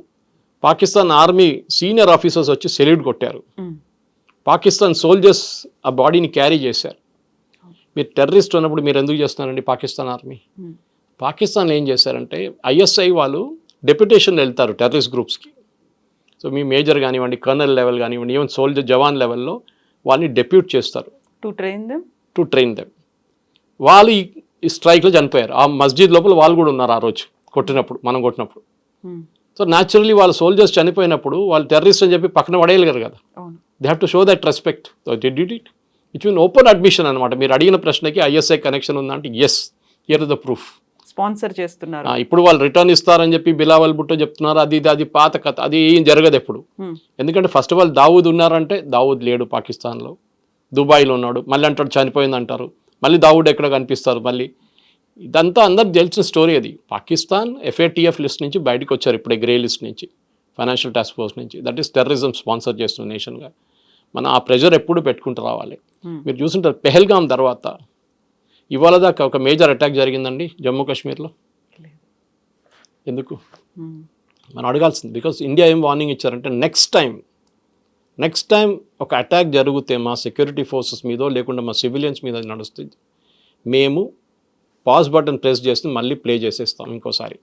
పాకిస్తాన్ ఆర్మీ సీనియర్ ఆఫీసర్స్ వచ్చి సెల్యూట్ కొట్టారు. పాకిస్తాన్ సోల్జర్స్ ఆ బాడీని క్యారీ చేశారు. మీరు టెర్రరిస్ట్ ఉన్నప్పుడు మీరు ఎందుకు చేస్తున్నారండి పాకిస్తాన్ ఆర్మీ? పాకిస్తాన్లో ఏం చేశారంటే ఐఎస్ఐ వాళ్ళు డెప్యుటేషన్ వెళ్తారు టెర్రరిస్ట్ గ్రూప్స్కి. సో మీ మేజర్ కానివ్వండి, కర్నల్ లెవెల్ కానివ్వండి, ఈవెన్ సోల్జర్ జవాన్ లెవెల్లో వాళ్ళని డెప్యూట్ చేస్తారు టు ట్రైన్ దెమ్. వాళ్ళు ఈ స్ట్రైక్లో చనిపోయారు. ఆ మస్జిద్ లోపల వాళ్ళు కూడా ఉన్నారు ఆ రోజు కొట్టినప్పుడు, మనం కొట్టినప్పుడు. సో న్యాచురల్లీ వాళ్ళ సోల్జర్స్ చనిపోయినప్పుడు వాళ్ళు టెర్రరిస్ట్ అని చెప్పి పక్కన పడేయలేరు కదా, they have to show that respect. So they did it. It's mean open admission అనమాట. మీరు అడిగిన ప్రశ్నకి ఐఎస్ఐ కనెక్షన్ ఉందంటే yes, here is the proof. Sponsor చేస్తున్నారు. ఇప్పుడు వాళ్ళు రిటర్న్ ఇస్తారని చెప్పి బిలావల్ భుట్టో చెప్తున్నారు. అది పాత కథ, అది ఏం జరగదు ఎప్పుడు. ఎందుకంటే ఫస్ట్ ఆఫ్ ఆల్ దావూద్ ఉన్నారంటే దావూద్ లేడు పాకిస్తాన్లో, దుబాయ్లో ఉన్నాడు. మళ్ళీ అంటాడు చనిపోయింది అంటారు, మళ్ళీ దావూద్ ఎక్కడ కనిపిస్తారు మళ్ళీ. ఇదంతా అందరికి తెలిసిన స్టోరీ. అది పాకిస్తాన్ FATF లిస్ట్ నుంచి బయటకు వచ్చారు ఇప్పుడే, గ్రే లిస్ట్ నుంచి, ఫైనాన్షియల్ టాస్క్ ఫోర్స్ నుంచి. దట్ ఈస్ టెర్రరిజం స్పాన్సర్ చేస్తున్న నేషన్గా. మనం ఆ ప్రెషర్ ఎప్పుడు పెట్టుకుంటూ రావాలి. మీరు చూస్తుంటారు పెహల్గాం తర్వాత ఇవాళ దాకా ఒక మేజర్ అటాక్ జరిగిందండి జమ్మూ కాశ్మీర్లో. ఎందుకు మనం అడగాల్సింది. బికాస్ ఇండియా ఏం వార్నింగ్ ఇచ్చారంటే నెక్స్ట్ టైం ఒక అటాక్ జరిగితే మా సెక్యూరిటీ ఫోర్సెస్ మీదో లేకుండా మా సివిలియన్స్ మీద నడుస్తుంది, మేము పాజ్ బటన్ ప్రెస్ చేసి మళ్ళీ ప్లే చేసేస్తాం ఇంకోసారి.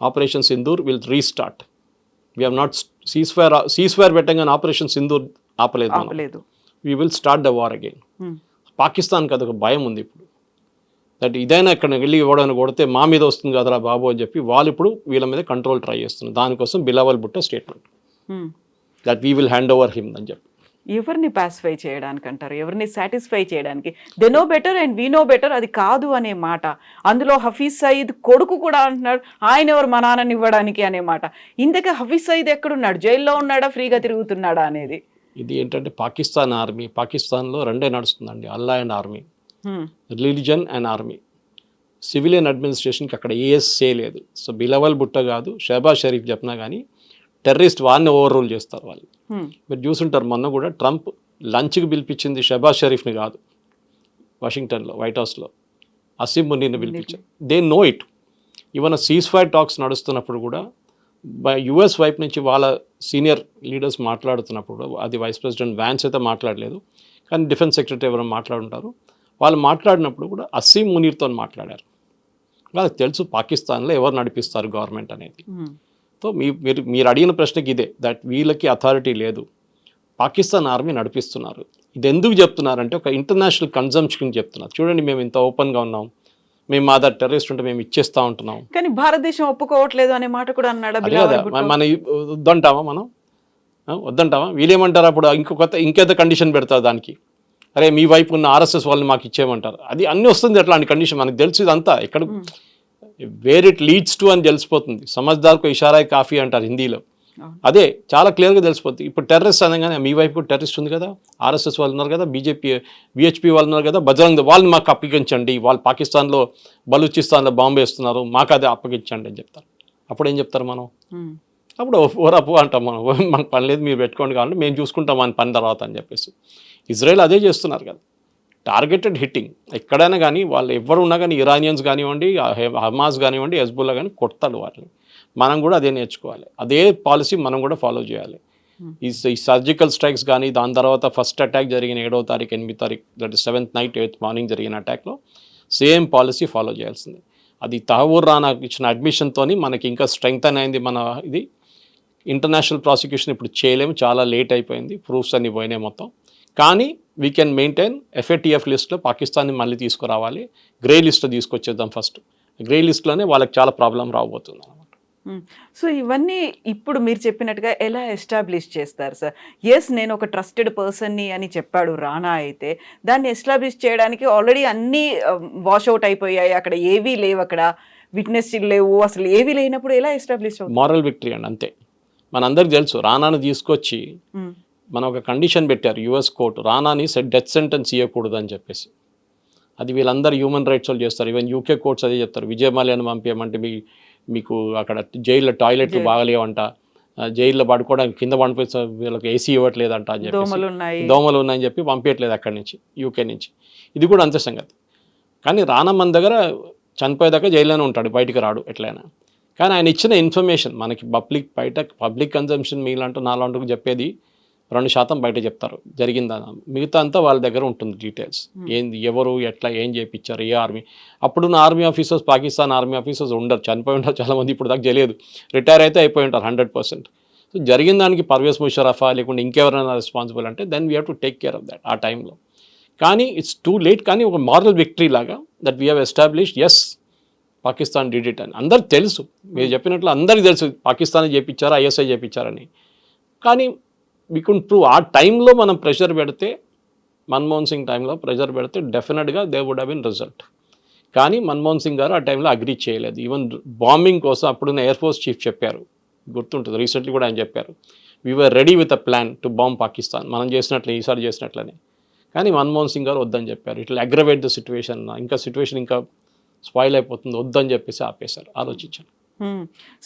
Operation Sindoor will restart. We have not cease fire పెట్టగానే ఆపరేషన్ సింధూర్ ఆపలేదు. We will start the war again. పాకిస్తాన్కి అదొక భయం ఉంది ఇప్పుడు. దట్ ఇదైనా ఇక్కడ వెళ్ళి ఇవ్వడానికి కొడితే మా మీద వస్తుంది కదరా బాబు అని చెప్పి వాళ్ళు ఇప్పుడు వీళ్ళ మీద కంట్రోల్ ట్రై చేస్తున్నారు. దానికోసం Bilawal Bhutto statement that we will hand over him అని చెప్పి. ఎవరిని పాసిఫై చేయడానికి అంటారు, ఎవరిని సాటిస్ఫై చేయడానికి? They know better and we know better అది కాదు అనే మాట. అందులో హఫీజ్ సయీద్ కొడుకు కూడా అంటున్నాడు ఆయన ఎవరు మా నాన్నని ఇవ్వడానికి అనే మాట. ఇంతకీ హఫీజ్ సయీద్ ఎక్కడున్నాడు? జైల్లో ఉన్నాడా, ఫ్రీగా తిరుగుతున్నాడా అనేది. ఇది ఏంటంటే పాకిస్తాన్ ఆర్మీ, పాకిస్తాన్లో రెండే నడుస్తుందండి, Allah and army, religion and army. Civilian అడ్మినిస్ట్రేషన్కి అక్కడ ఏఎస్ఏ లేదు. సో బిలావల్ భుట్టో కాదు, షహబాజ్ షరీఫ్ చెప్పినా కానీ టెర్రరిస్ట్ వారిని ఓవర్ రూల్ చేస్తారు వాళ్ళు. మీరు చూసుంటారు మొన్న కూడా ట్రంప్ లంచ్కి పిలిపించింది షహబాజ్ షరీఫ్ని కాదు, వాషింగ్టన్లో వైట్ హౌస్లో అసీం మునీర్ని పిలిపించారు. They know it. Even cease fire talks నడుస్తున్నప్పుడు కూడా యుఎస్ వైపు నుంచి వాళ్ళ సీనియర్ లీడర్స్ మాట్లాడుతున్నప్పుడు, అది వైస్ ప్రెసిడెంట్ వ్యాన్స్ అయితే మాట్లాడలేదు కానీ డిఫెన్స్ సెక్రటరీ ఎవరైనా మాట్లాడుంటారు, వాళ్ళు మాట్లాడినప్పుడు కూడా అసీం మునీర్తో మాట్లాడారు. వాళ్ళకి తెలుసు పాకిస్తాన్లో ఎవరు నడిపిస్తారు గవర్నమెంట్ అనేది. సో మీరు అడిగిన ప్రశ్నకి ఇదే, దట్ వీళ్ళకి అథారిటీ లేదు, పాకిస్తాన్ ఆర్మీ నడిపిస్తున్నారు. ఇది ఎందుకు చెప్తున్నారంటే ఒక ఇంటర్నేషనల్ కన్జంప్షన్ చెప్తున్నారు. చూడండి మేము ఇంత ఓపెన్గా ఉన్నాం, మేము మా దగ్గర టెర్రరిస్ట్ ఉంటే మేము ఇచ్చేస్తూ ఉంటున్నాం, కానీ భారతదేశం ఒప్పుకోవట్లేదు అనే మాట కూడా అన్నాడు. అదే కదా మన వద్దంటామా, మనం వద్దంటామా? వీళ్ళేమంటారు అప్పుడు ఇంకేదో కండిషన్ పెడతారు దానికి, అరే మీ వైపు ఉన్న RSS వాళ్ళని మాకు ఇచ్చేయమంటారు. అది అన్నీ వస్తుంది అట్లాంటి కండిషన్. మనకు తెలుసు ఇదంతా ఎక్కడ వేర్ ఇట్ లీడ్స్ టు అని తెలిసిపోతుంది. సమజ్దార్కు ఇషారాయ్ కాఫీ అంటారు హిందీలో. అదే చాలా క్లియర్గా తెలిసిపోతుంది. ఇప్పుడు టెర్రరిస్ట్ అనగానే మీ వైపు కూడా టెర్రరిస్ట్ ఉంది కదా, RSS వాళ్ళు ఉన్నారు కదా, BHP వాళ్ళు ఉన్నారు కదా, బజరంగ్ వాళ్ళని మాకు అప్పగించండి, వాళ్ళు పాకిస్తాన్లో బలూచిస్తాన్లో బాంబు వేస్తున్నారు, మాకు అదే అప్పగించండి అని చెప్తారు. అప్పుడు ఏం చెప్తారు మనం? అప్పుడు ఓరాపు అంటాం మనం, మనకు పని లేదు మీరు పెట్టుకోండి కావాలంటే మేము చూసుకుంటాం అని పని తర్వాత అని చెప్పేసి. ఇజ్రాయెల్ అదే చేస్తున్నారు కదా, టార్గెటెడ్ హిట్టింగ్. ఎక్కడైనా కానీ వాళ్ళు ఎవరు ఉన్నా కానీ, ఇరానియన్స్ కానివ్వండి, హమాస్ కానివ్వండి, హెజ్బుల్లా కానీ కొడతాడు వాటిని. మనం కూడా అదే నేర్చుకోవాలి, అదే పాలసీ మనం కూడా ఫాలో చేయాలి. ఈ సర్జికల్ స్ట్రైక్స్ కానీ, దాని తర్వాత ఫస్ట్ అటాక్ జరిగిన 7వ తారీఖు 8వ తారీఖు, that is 7th night 8th morning జరిగిన అటాక్లో సేమ్ పాలసీ ఫాలో చేయాల్సిందే. అది తహవూర్ రానాకు ఇచ్చిన అడ్మిషన్తో మనకి ఇంకా స్ట్రెంగ్త్ అయింది. మన ఇది ఇంటర్నేషనల్ ప్రాసిక్యూషన్ ఇప్పుడు చేయలేము, చాలా లేట్ అయిపోయింది, ప్రూఫ్స్ అన్ని పోయినాయి మొత్తం. కానీ వీ కెన్ మెయింటైన్ FATF లిస్ట్లో పాకిస్తాన్ని మళ్ళీ తీసుకురావాలి, గ్రే లిస్ట్లో తీసుకొచ్చేద్దాం ఫస్ట్. గ్రే లిస్ట్లోనే వాళ్ళకి చాలా ప్రాబ్లం రాబోతుంది అనమాట. సో ఇవన్నీ ఇప్పుడు మీరు చెప్పినట్టుగా ఎలా ఎస్టాబ్లిష్ చేస్తారు సార్? ఎస్ నేను ఒక ట్రస్టెడ్ పర్సన్ని అని చెప్పాడు రానా, అయితే దాన్ని ఎస్టాబ్లిష్ చేయడానికి ఆల్రెడీ అన్నీ వాష్అవుట్ అయిపోయాయి, అక్కడ ఏవీ లేవు, అక్కడ విట్నెస్ లేవు, అసలు ఏవీ లేనప్పుడు ఎలా ఎస్టాబ్లిష్ అవుతుంది? మారల్ విక్టరీ అండి, అంతే. మనందరికి తెలుసు రానాను తీసుకొచ్చి మనం ఒక కండిషన్ పెట్టారు US కోర్టు, రానాని డెత్ సెంటెన్స్ ఇవ్వకూడదు అని చెప్పేసి. అది వీళ్ళందరూ హ్యూమన్ రైట్స్ వాళ్ళు చేస్తారు. ఈవెన్ UK కోర్ట్స్ అదే చెప్తారు, విజయ్ మాల్యాను పంపించమంటే మీకు అక్కడ జైల్లో టాయిలెట్లు బాగలేవంట, జైల్లో పడుకోవడానికి కింద పంపిస్తే వీళ్ళకి AC ఇవ్వట్లేదంట అని చెప్పి, దోమలు ఉన్నాయని చెప్పి పంపించట్లేదు అక్కడి నుంచి, UK నుంచి. ఇది కూడా అంతే సంగతి. కానీ రానా మన దగ్గర చనిపోయేదాకా జైల్లోనే ఉంటాడు, బయటికి రాడు ఎట్లయినా. కానీ ఆయన ఇచ్చిన ఇన్ఫర్మేషన్ మనకి పబ్లిక్ కన్జంప్షన్ మీలాంటూ నాలాంటూ చెప్పేది 2% బయట చెప్తారు జరిగిందని, మిగతా అంతా వాళ్ళ దగ్గర ఉంటుంది డీటెయిల్స్. ఏంది, ఎవరు, ఎట్లా, ఏం చేయించారు, ఏ ఆర్మీ. అప్పుడున్న army officers, Pakistan army officers ఉండరు, చనిపోయి ఉంటారు చాలామంది, ఇప్పుడు దాకా తెలియదు, రిటైర్ అయితే అయిపోయి ఉంటారు 100%. సో జరిగిన దానికి పర్వేజ్ ముషరఫా లేకుంటే ఇంకెవరైనా రెస్పాన్సిబుల్ అంటే then we have to take care of that ఆ టైంలో. కానీ ఇట్స్ టూ లేట్. కానీ ఒక మారల్ విక్టరీ లాగా that we have established, yes Pakistan did it అని అందరికి తెలుసు. మీరు చెప్పినట్లు అందరికీ తెలుసు పాకిస్తాన్ చేయించారా, ISI చేయించారని. కానీ వీ కుడ్ ప్రూవ్. ఆ టైంలో మనం ప్రెషర్ పెడితే, మన్మోహన్ సింగ్ టైంలో ప్రెషర్ పెడితే డెఫినెట్గా they would have been result. కానీ మన్మోహన్ సింగ్ గారు ఆ టైంలో అగ్రీ చేయలేదు. ఈవెన్ బాంబింగ్ కోసం అప్పుడున్న ఎయిర్ ఫోర్స్ చీఫ్ చెప్పారు, గుర్తుంటుంది, రీసెంట్లీ కూడా ఆయన చెప్పారు, we are ready with a plan to bomb Pakistan, మనం చేసినట్లే ఈసారి చేసినట్లనే. కానీ మన్మోహన్ సింగ్ గారు వద్దని చెప్పారు, ఇట్లా అగ్రవేట్ ద సిచ్యువేషన్, ఇంకా సిచ్యువేషన్ ఇంకా స్పాయిల్ అయిపోతుంది, వద్దని చెప్పేసి ఆపేశారు. ఆలోచించాను.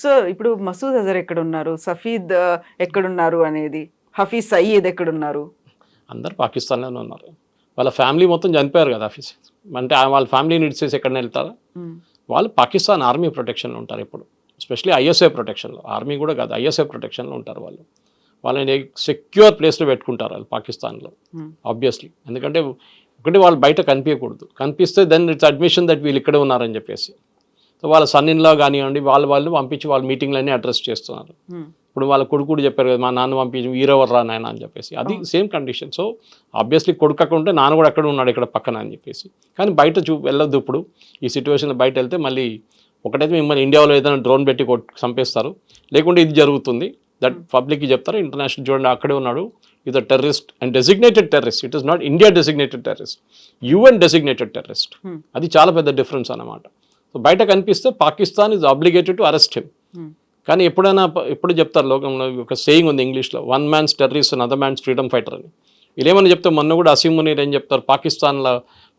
సో ఇప్పుడు మసూద్ అజర్ ఎక్కడున్నారు, సఫీద్ ఎక్కడున్నారు అనేది, హఫీజ్ సయీద్ ఎక్కడున్నారు? అందరు పాకిస్తాన్లోనే ఉన్నారు. వాళ్ళ ఫ్యామిలీ మొత్తం చనిపోయారు కదా ఆఫీస్, అంటే వాళ్ళ ఫ్యామిలీని ఇడిచేసి ఎక్కడనే వెళ్తారా? వాళ్ళు పాకిస్తాన్ ఆర్మీ ప్రొటెక్షన్లో ఉంటారు ఇప్పుడు, ఎస్పెషలీ ఐఎస్ఐ ప్రొటెక్షన్లో, ఆర్మీ కూడా కాదు, ఐఎస్ఐ ప్రొటెక్షన్లో ఉంటారు వాళ్ళు. వాళ్ళని సెక్యూర్ ప్లేస్లో పెట్టుకుంటారు వాళ్ళు పాకిస్తాన్లో, ఆబ్వియస్లీ. ఎందుకంటే ఒకటి వాళ్ళు బయట కనిపించకూడదు, కనిపిస్తే దెన్ ఇట్స్ అడ్మిషన్ దట్ వీళ్ళు ఇక్కడే ఉన్నారని చెప్పేసి. సో వాళ్ళ సన్ ఇన్లా కానివ్వండి, వాళ్ళు పంపించి వాళ్ళ మీటింగ్లన్నీ అడ్రస్ చేస్తున్నారు. ఇప్పుడు వాళ్ళ కొడుకు చెప్పారు కదా, మా నాన్న పంపించి వీరెవరు రా నాయన అని చెప్పేసి, అది సేమ్ కండిషన్. సో ఆబ్వియస్లీ కొడుకు అక్కడ ఉంటే నాన్న కూడా అక్కడ ఉన్నాడు ఇక్కడ పక్కన అని చెప్పేసి. కానీ బయట వెళ్ళొద్దు ఇప్పుడు ఈ సిచ్యువేషన్లో. బయట వెళ్తే మళ్ళీ ఒకటైతే మిమ్మల్ని ఇండియాలో ఏదైనా డ్రోన్ పెట్టి చంపేస్తారు, లేకుంటే ఇది జరుగుతుంది, దట్ పబ్లిక్కి చెప్తారు. ఇంటర్నేషనల్ చూడండి అక్కడే ఉన్నాడు, ఇది terrorist and designated terrorist. It is not India designated terrorist, UN designated terrorist. అది చాలా పెద్ద డిఫరెన్స్ అన్నమాట. సో బయట కనిపిస్తే Pakistan is obligated to arrest him. కానీ ఎప్పుడు చెప్తారు లోకంలో ఒక సేయింగ్ ఉంది ఇంగ్లీష్లో, one man's terrorist and other man's freedom fighter అని. వీళ్ళేమని చెప్తే మొన్న కూడా అసీం మునీర్ ఏం చెప్తారు,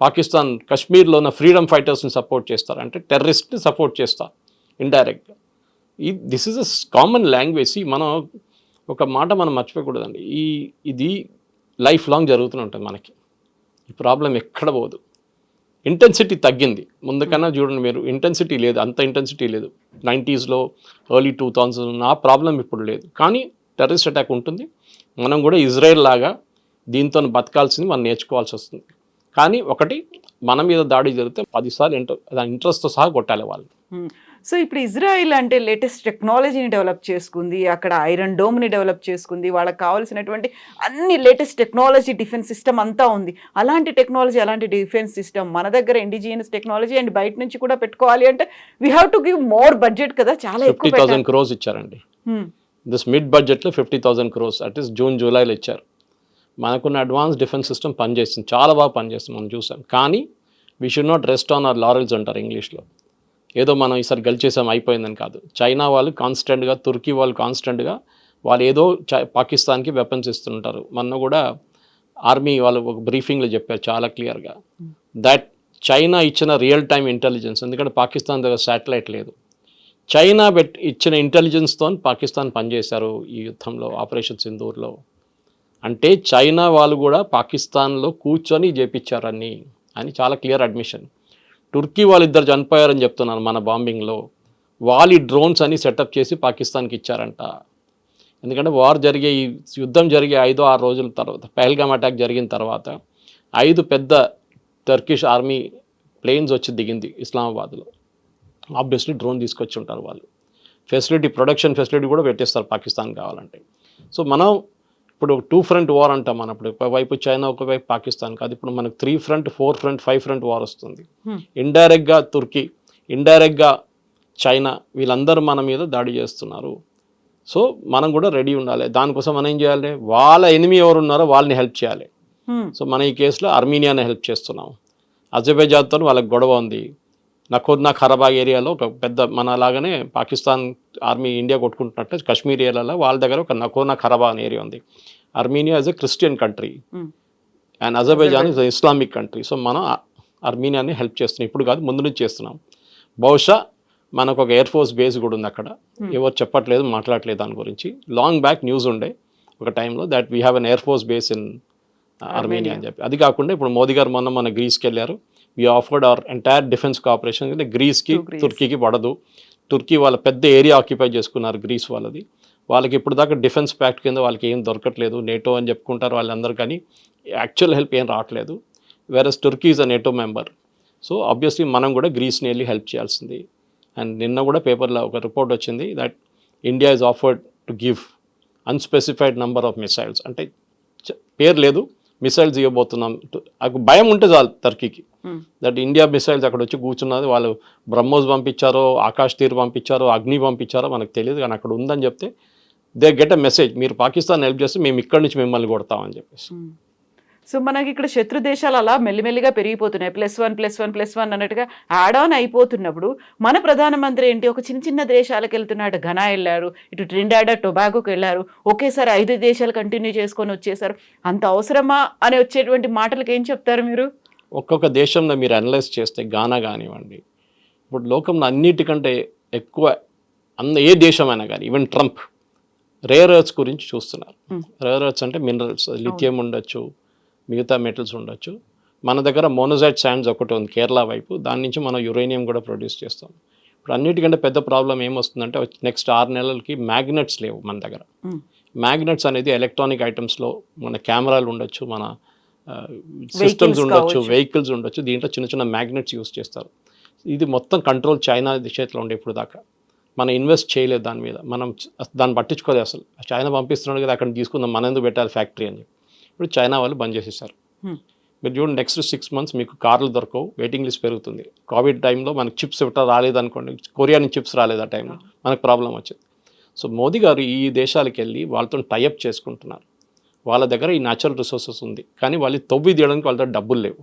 పాకిస్తాన్ కశ్మీర్లో ఉన్న ఫ్రీడమ్ ఫైటర్స్ని సపోర్ట్ చేస్తారు, అంటే టెర్రరిస్ట్ని సపోర్ట్ చేస్తారు ఇండైరెక్ట్గా. This is a common language. మనం ఒక మాట మనం మర్చిపోకూడదండి, ఇది లైఫ్ లాంగ్ జరుగుతూనే ఉంటుంది మనకి. ఈ ప్రాబ్లం ఎక్కడ పోదు. ఇంటెన్సిటీ తగ్గింది, ముందుకన్నా చూడండి మీరు, ఇంటెన్సిటీ లేదు, అంత ఇంటెన్సిటీ లేదు. 90s ఎర్లీ 2000 ఆ ప్రాబ్లం ఇప్పుడు లేదు. కానీ టెర్రరిస్ట్ అటాక్ ఉంటుంది. మనం కూడా ఇజ్రాయెల్ లాగా దీంతో బతకాల్సింది మనం నేర్చుకోవాల్సి వస్తుంది. కానీ ఒకటి, మన మీద దాడి జరిగితే 10 సార్లు ఇంట్రెస్ట్తో సహా కొట్టాలి వాళ్ళు. సో ఇప్పుడు ఇజ్రాయిల్ అంటే లేటెస్ట్ టెక్నాలజీని డెవలప్ చేసుకుంది, అక్కడ ఐరన్ డోమ్ని డెవలప్ చేసుకుంది, వాళ్ళకి కావాల్సినటువంటి అన్ని లేటెస్ట్ టెక్నాలజీ, డిఫెన్స్ సిస్టమ్ అంతా ఉంది. అలాంటి టెక్నాలజీ, అలాంటి డిఫెన్స్ సిస్టమ్ మన దగ్గర ఇండిజినియస్ టెక్నాలజీ అండ్ బయట నుంచి కూడా పెట్టుకోవాలి అంటే we have to give more budget కదా, చాలా ఎక్కువ 50,000 crores ఇచ్చారండి. దిస్ మిడ్ బడ్జెట్లో 50,000 crores అట్లీస్ట్ జూలైలో ఇచ్చారు. మనకున్న అడ్వాన్స్ డిఫెన్స్ సిస్టమ్ పనిచేస్తుంది, చాలా బాగా పనిచేస్తుంది, మనం చూసాం. కానీ we should not rest on hour laurels అంటారు ఇంగ్లీష్లో. ఏదో మనం ఈసారి గెలిచేసాం అయిపోయిందని కాదు. చైనా వాళ్ళు కాన్స్టెంట్గా, తుర్కీ వాళ్ళు కాన్స్టెంట్గా వాళ్ళు ఏదో పాకిస్తాన్కి వెపన్స్ ఇస్తుంటారు. మొన్న కూడా ఆర్మీ వాళ్ళు ఒక బ్రీఫింగ్లో చెప్పారు చాలా క్లియర్గా, దట్ చైనా ఇచ్చిన రియల్ టైమ్ ఇంటెలిజెన్స్, ఎందుకంటే పాకిస్తాన్ దగ్గర శాటిలైట్ లేదు, చైనా ఇచ్చిన ఇంటెలిజెన్స్తో పాకిస్తాన్ పనిచేశారు ఈ యుద్ధంలో, ఆపరేషన్ సింధూర్లో. అంటే చైనా వాళ్ళు కూడా పాకిస్తాన్లో కూర్చొని చేపించారని అని చాలా క్లియర్ అడ్మిషన్. టుర్కీ వాళ్ళిద్దరు చనిపోయారని చెప్తున్నారు మన బాంబింగ్లో. వాళ్ళ డ్రోన్స్ అని సెటప్ చేసి పాకిస్తాన్కి ఇచ్చారంట. ఎందుకంటే ఈ యుద్ధం జరిగే 5-6 రోజుల తర్వాత, పహల్గామ్ అటాక్ జరిగిన తర్వాత 5 పెద్ద టర్కిష్ ఆర్మీ ప్లేన్స్ వచ్చి దిగింది ఇస్లామాబాద్లో. ఆబ్వియస్లీ డ్రోన్ తీసుకొచ్చి ఉంటారు వాళ్ళు. ప్రొడక్షన్ ఫెసిలిటీ కూడా పెట్టేస్తారు పాకిస్తాన్ కావాలంటే. సో మనం ఇప్పుడు 2 front వార్ అంటాం మనం. ఇప్పుడు ఒకవైపు చైనా, ఒకవైపు పాకిస్తాన్ కాదు, ఇప్పుడు మనకు 3 front, 4 front, 5 front వార్ వస్తుంది. ఇండైరెక్ట్గా తుర్కీ, ఇండైరెక్ట్గా చైనా, వీళ్ళందరూ మన మీద దాడి చేస్తున్నారు. సో మనం కూడా రెడీ ఉండాలి. దానికోసం మనం ఏం చేయాలి, వాళ్ళ ఎనిమీ ఎవరు ఉన్నారో వాళ్ళని హెల్ప్ చేయాలి. సో మన ఈ కేసులో అర్మీనియాని హెల్ప్ చేస్తున్నాం. అజర్బైజాన్తో వాళ్ళకి గొడవ ఉంది. నకోర్నా ఖరాబాగ్ ఏరియాలో ఒక పెద్ద, మన లాగానే పాకిస్తాన్ ఆర్మీ ఇండియా కొట్టుకుంటున్నట్టు కశ్మీర్ ఏరియాలో వాళ్ళ దగ్గర ఒక నకోర్నా ఖరాబాగ్ అనే ఏరియా ఉంది. Armenia is a Christian country and Azerbaijan is Islamic country. So మనం అర్మీనియాని హెల్ప్ చేస్తున్నాం, ఇప్పుడు కాదు ముందు నుంచి చేస్తున్నాం. బహుశా మనకు ఒక ఎయిర్ ఫోర్స్ బేస్ కూడా ఉంది అక్కడ, ఎవరు చెప్పట్లేదు, మాట్లాడలేదు దాని గురించి. లాంగ్ బ్యాక్ న్యూస్ ఉండే ఒక టైంలో that we have an air force base in Armenia అని చెప్పి. అది కాకుండా ఇప్పుడు మోదీ గారు మన గ్రీస్కి వెళ్ళారు. We offered our entire defence cooperation. గ్రీస్కి తుర్కీకి పడదు, తుర్కీ వాళ్ళ పెద్ద ఏరియా ఆక్యుపై చేసుకున్నారు గ్రీస్ వాళ్ళది. వాళ్ళకి ఇప్పుడు దాకా డిఫెన్స్ ప్యాక్ట్ కింద వాళ్ళకి ఏం దొరకట్లేదు, నేటో అని చెప్పుకుంటారు వాళ్ళందరూ, కానీ యాక్చువల్ హెల్ప్ ఏం రావట్లేదు. Whereas Turkey is a NATO member. So obviously మనం కూడా గ్రీస్ని వెళ్ళి హెల్ప్ చేయాల్సింది. అండ్ నిన్న కూడా పేపర్లో ఒక రిపోర్ట్ వచ్చింది that India is offered to give unspecified number of missiles, అంటే పేరు లేదు, మిసైల్స్ ఇవ్వబోతున్నాం. భయం ఉంటే చాలు టర్కీకి, దట్ ఇండియా మిసైల్స్ అక్కడ వచ్చి కూర్చున్నది, వాళ్ళు బ్రహ్మోస్ పంపించారో, ఆకాష్ తీర్ పంపించారో, అగ్ని పంపించారో మనకు తెలియదు, కానీ అక్కడ ఉందని చెప్తే దే గెట్ అ మెసేజ్, మీరు పాకిస్తాన్ హెల్ప్ చేస్తే మేము ఇక్కడి నుంచి మిమ్మల్ని కొడతామని చెప్పేసి. సో మనకి ఇక్కడ శత్రు దేశాలు అలా మెల్లిమెల్లిగా పెరిగిపోతున్నాయి, +1 అన్నట్టుగా యాడ్ ఆన్ అయిపోతున్నప్పుడు మన ప్రధానమంత్రి ఏంటి ఒక చిన్న చిన్న దేశాలకు వెళ్తున్నాడు, ఘనా వెళ్ళారు, ఇటు ట్రినిడాడ్ టొబాగోకి వెళ్ళారు, ఒకేసారి 5 దేశాలు కంటిన్యూ చేసుకొని వచ్చేసారు. అంత అవసరమా అని వచ్చేటువంటి మాటలకు ఏం చెప్తారు మీరు? ఒక్కొక్క దేశంలో మీరు అనలైజ్ చేస్తే గానా కానివ్వండి, ఇప్పుడు లోకంలో అన్నిటికంటే ఎక్కువ ఏ దేశమైనా కానీ ఈవెన్ ట్రంప్ రేర్ ఎర్త్స్ గురించి చూస్తున్నారు. రేర్ ఎర్త్స్ అంటే మినరల్స్, లిథియం ఉండొచ్చు, మిగతా మెటల్స్ ఉండొచ్చు. మన దగ్గర మోనోజైట్ శాండ్స్ ఒకటి ఉంది కేరళ వైపు, దాని నుంచి మనం యురేనియం కూడా ప్రొడ్యూస్ చేస్తాం. ఇప్పుడు అన్నిటికంటే పెద్ద ప్రాబ్లం ఏమొస్తుందంటే నెక్స్ట్ 6 నెలలకి మ్యాగ్నెట్స్ లేవు మన దగ్గర. మ్యాగ్నెట్స్ అనేది ఎలక్ట్రానిక్ ఐటమ్స్లో మన కెమెరాలు ఉండొచ్చు, మన సిస్టమ్స్ ఉండొచ్చు, వెహికల్స్ ఉండొచ్చు, దీంట్లో చిన్న చిన్న మ్యాగ్నెట్స్ యూస్ చేస్తారు. ఇది మొత్తం కంట్రోల్ చైనా చేతిలో ఉండే ఇప్పుడు దాకా. మనం ఇన్వెస్ట్ చేయలేదు దాని మీద, మనం దాన్ని పట్టించుకోలేదు అసలు. చైనా పంపిస్తున్నాడు కదా అక్కడ తీసుకుందాం, మన ఎందుకు పెట్టాలి ఫ్యాక్టరీ అని చెప్పి ఇప్పుడు చైనా వాళ్ళు బంద్ చేసేసారు. మీరు చూడండి నెక్స్ట్ 6 months మీకు కార్లు దొరకవు, వెయిటింగ్ లిస్ట్ పెరుగుతుంది. కోవిడ్ టైంలో మనకు చిప్స్ ఇవ్వటం రాలేదనుకోండి, కొరియా నుంచి చిప్స్ రాలేదు ఆ టైంలో, మనకు ప్రాబ్లం వచ్చింది. సో మోదీ గారు ఈ దేశాలకు వెళ్ళి వాళ్ళతో టైఅప్ చేసుకుంటున్నారు. వాళ్ళ దగ్గర ఈ న్యాచురల్ రిసోర్సెస్ ఉంది, కానీ వాళ్ళు తవ్వి తీయడానికి వాళ్ళ దగ్గర డబ్బులు లేవు.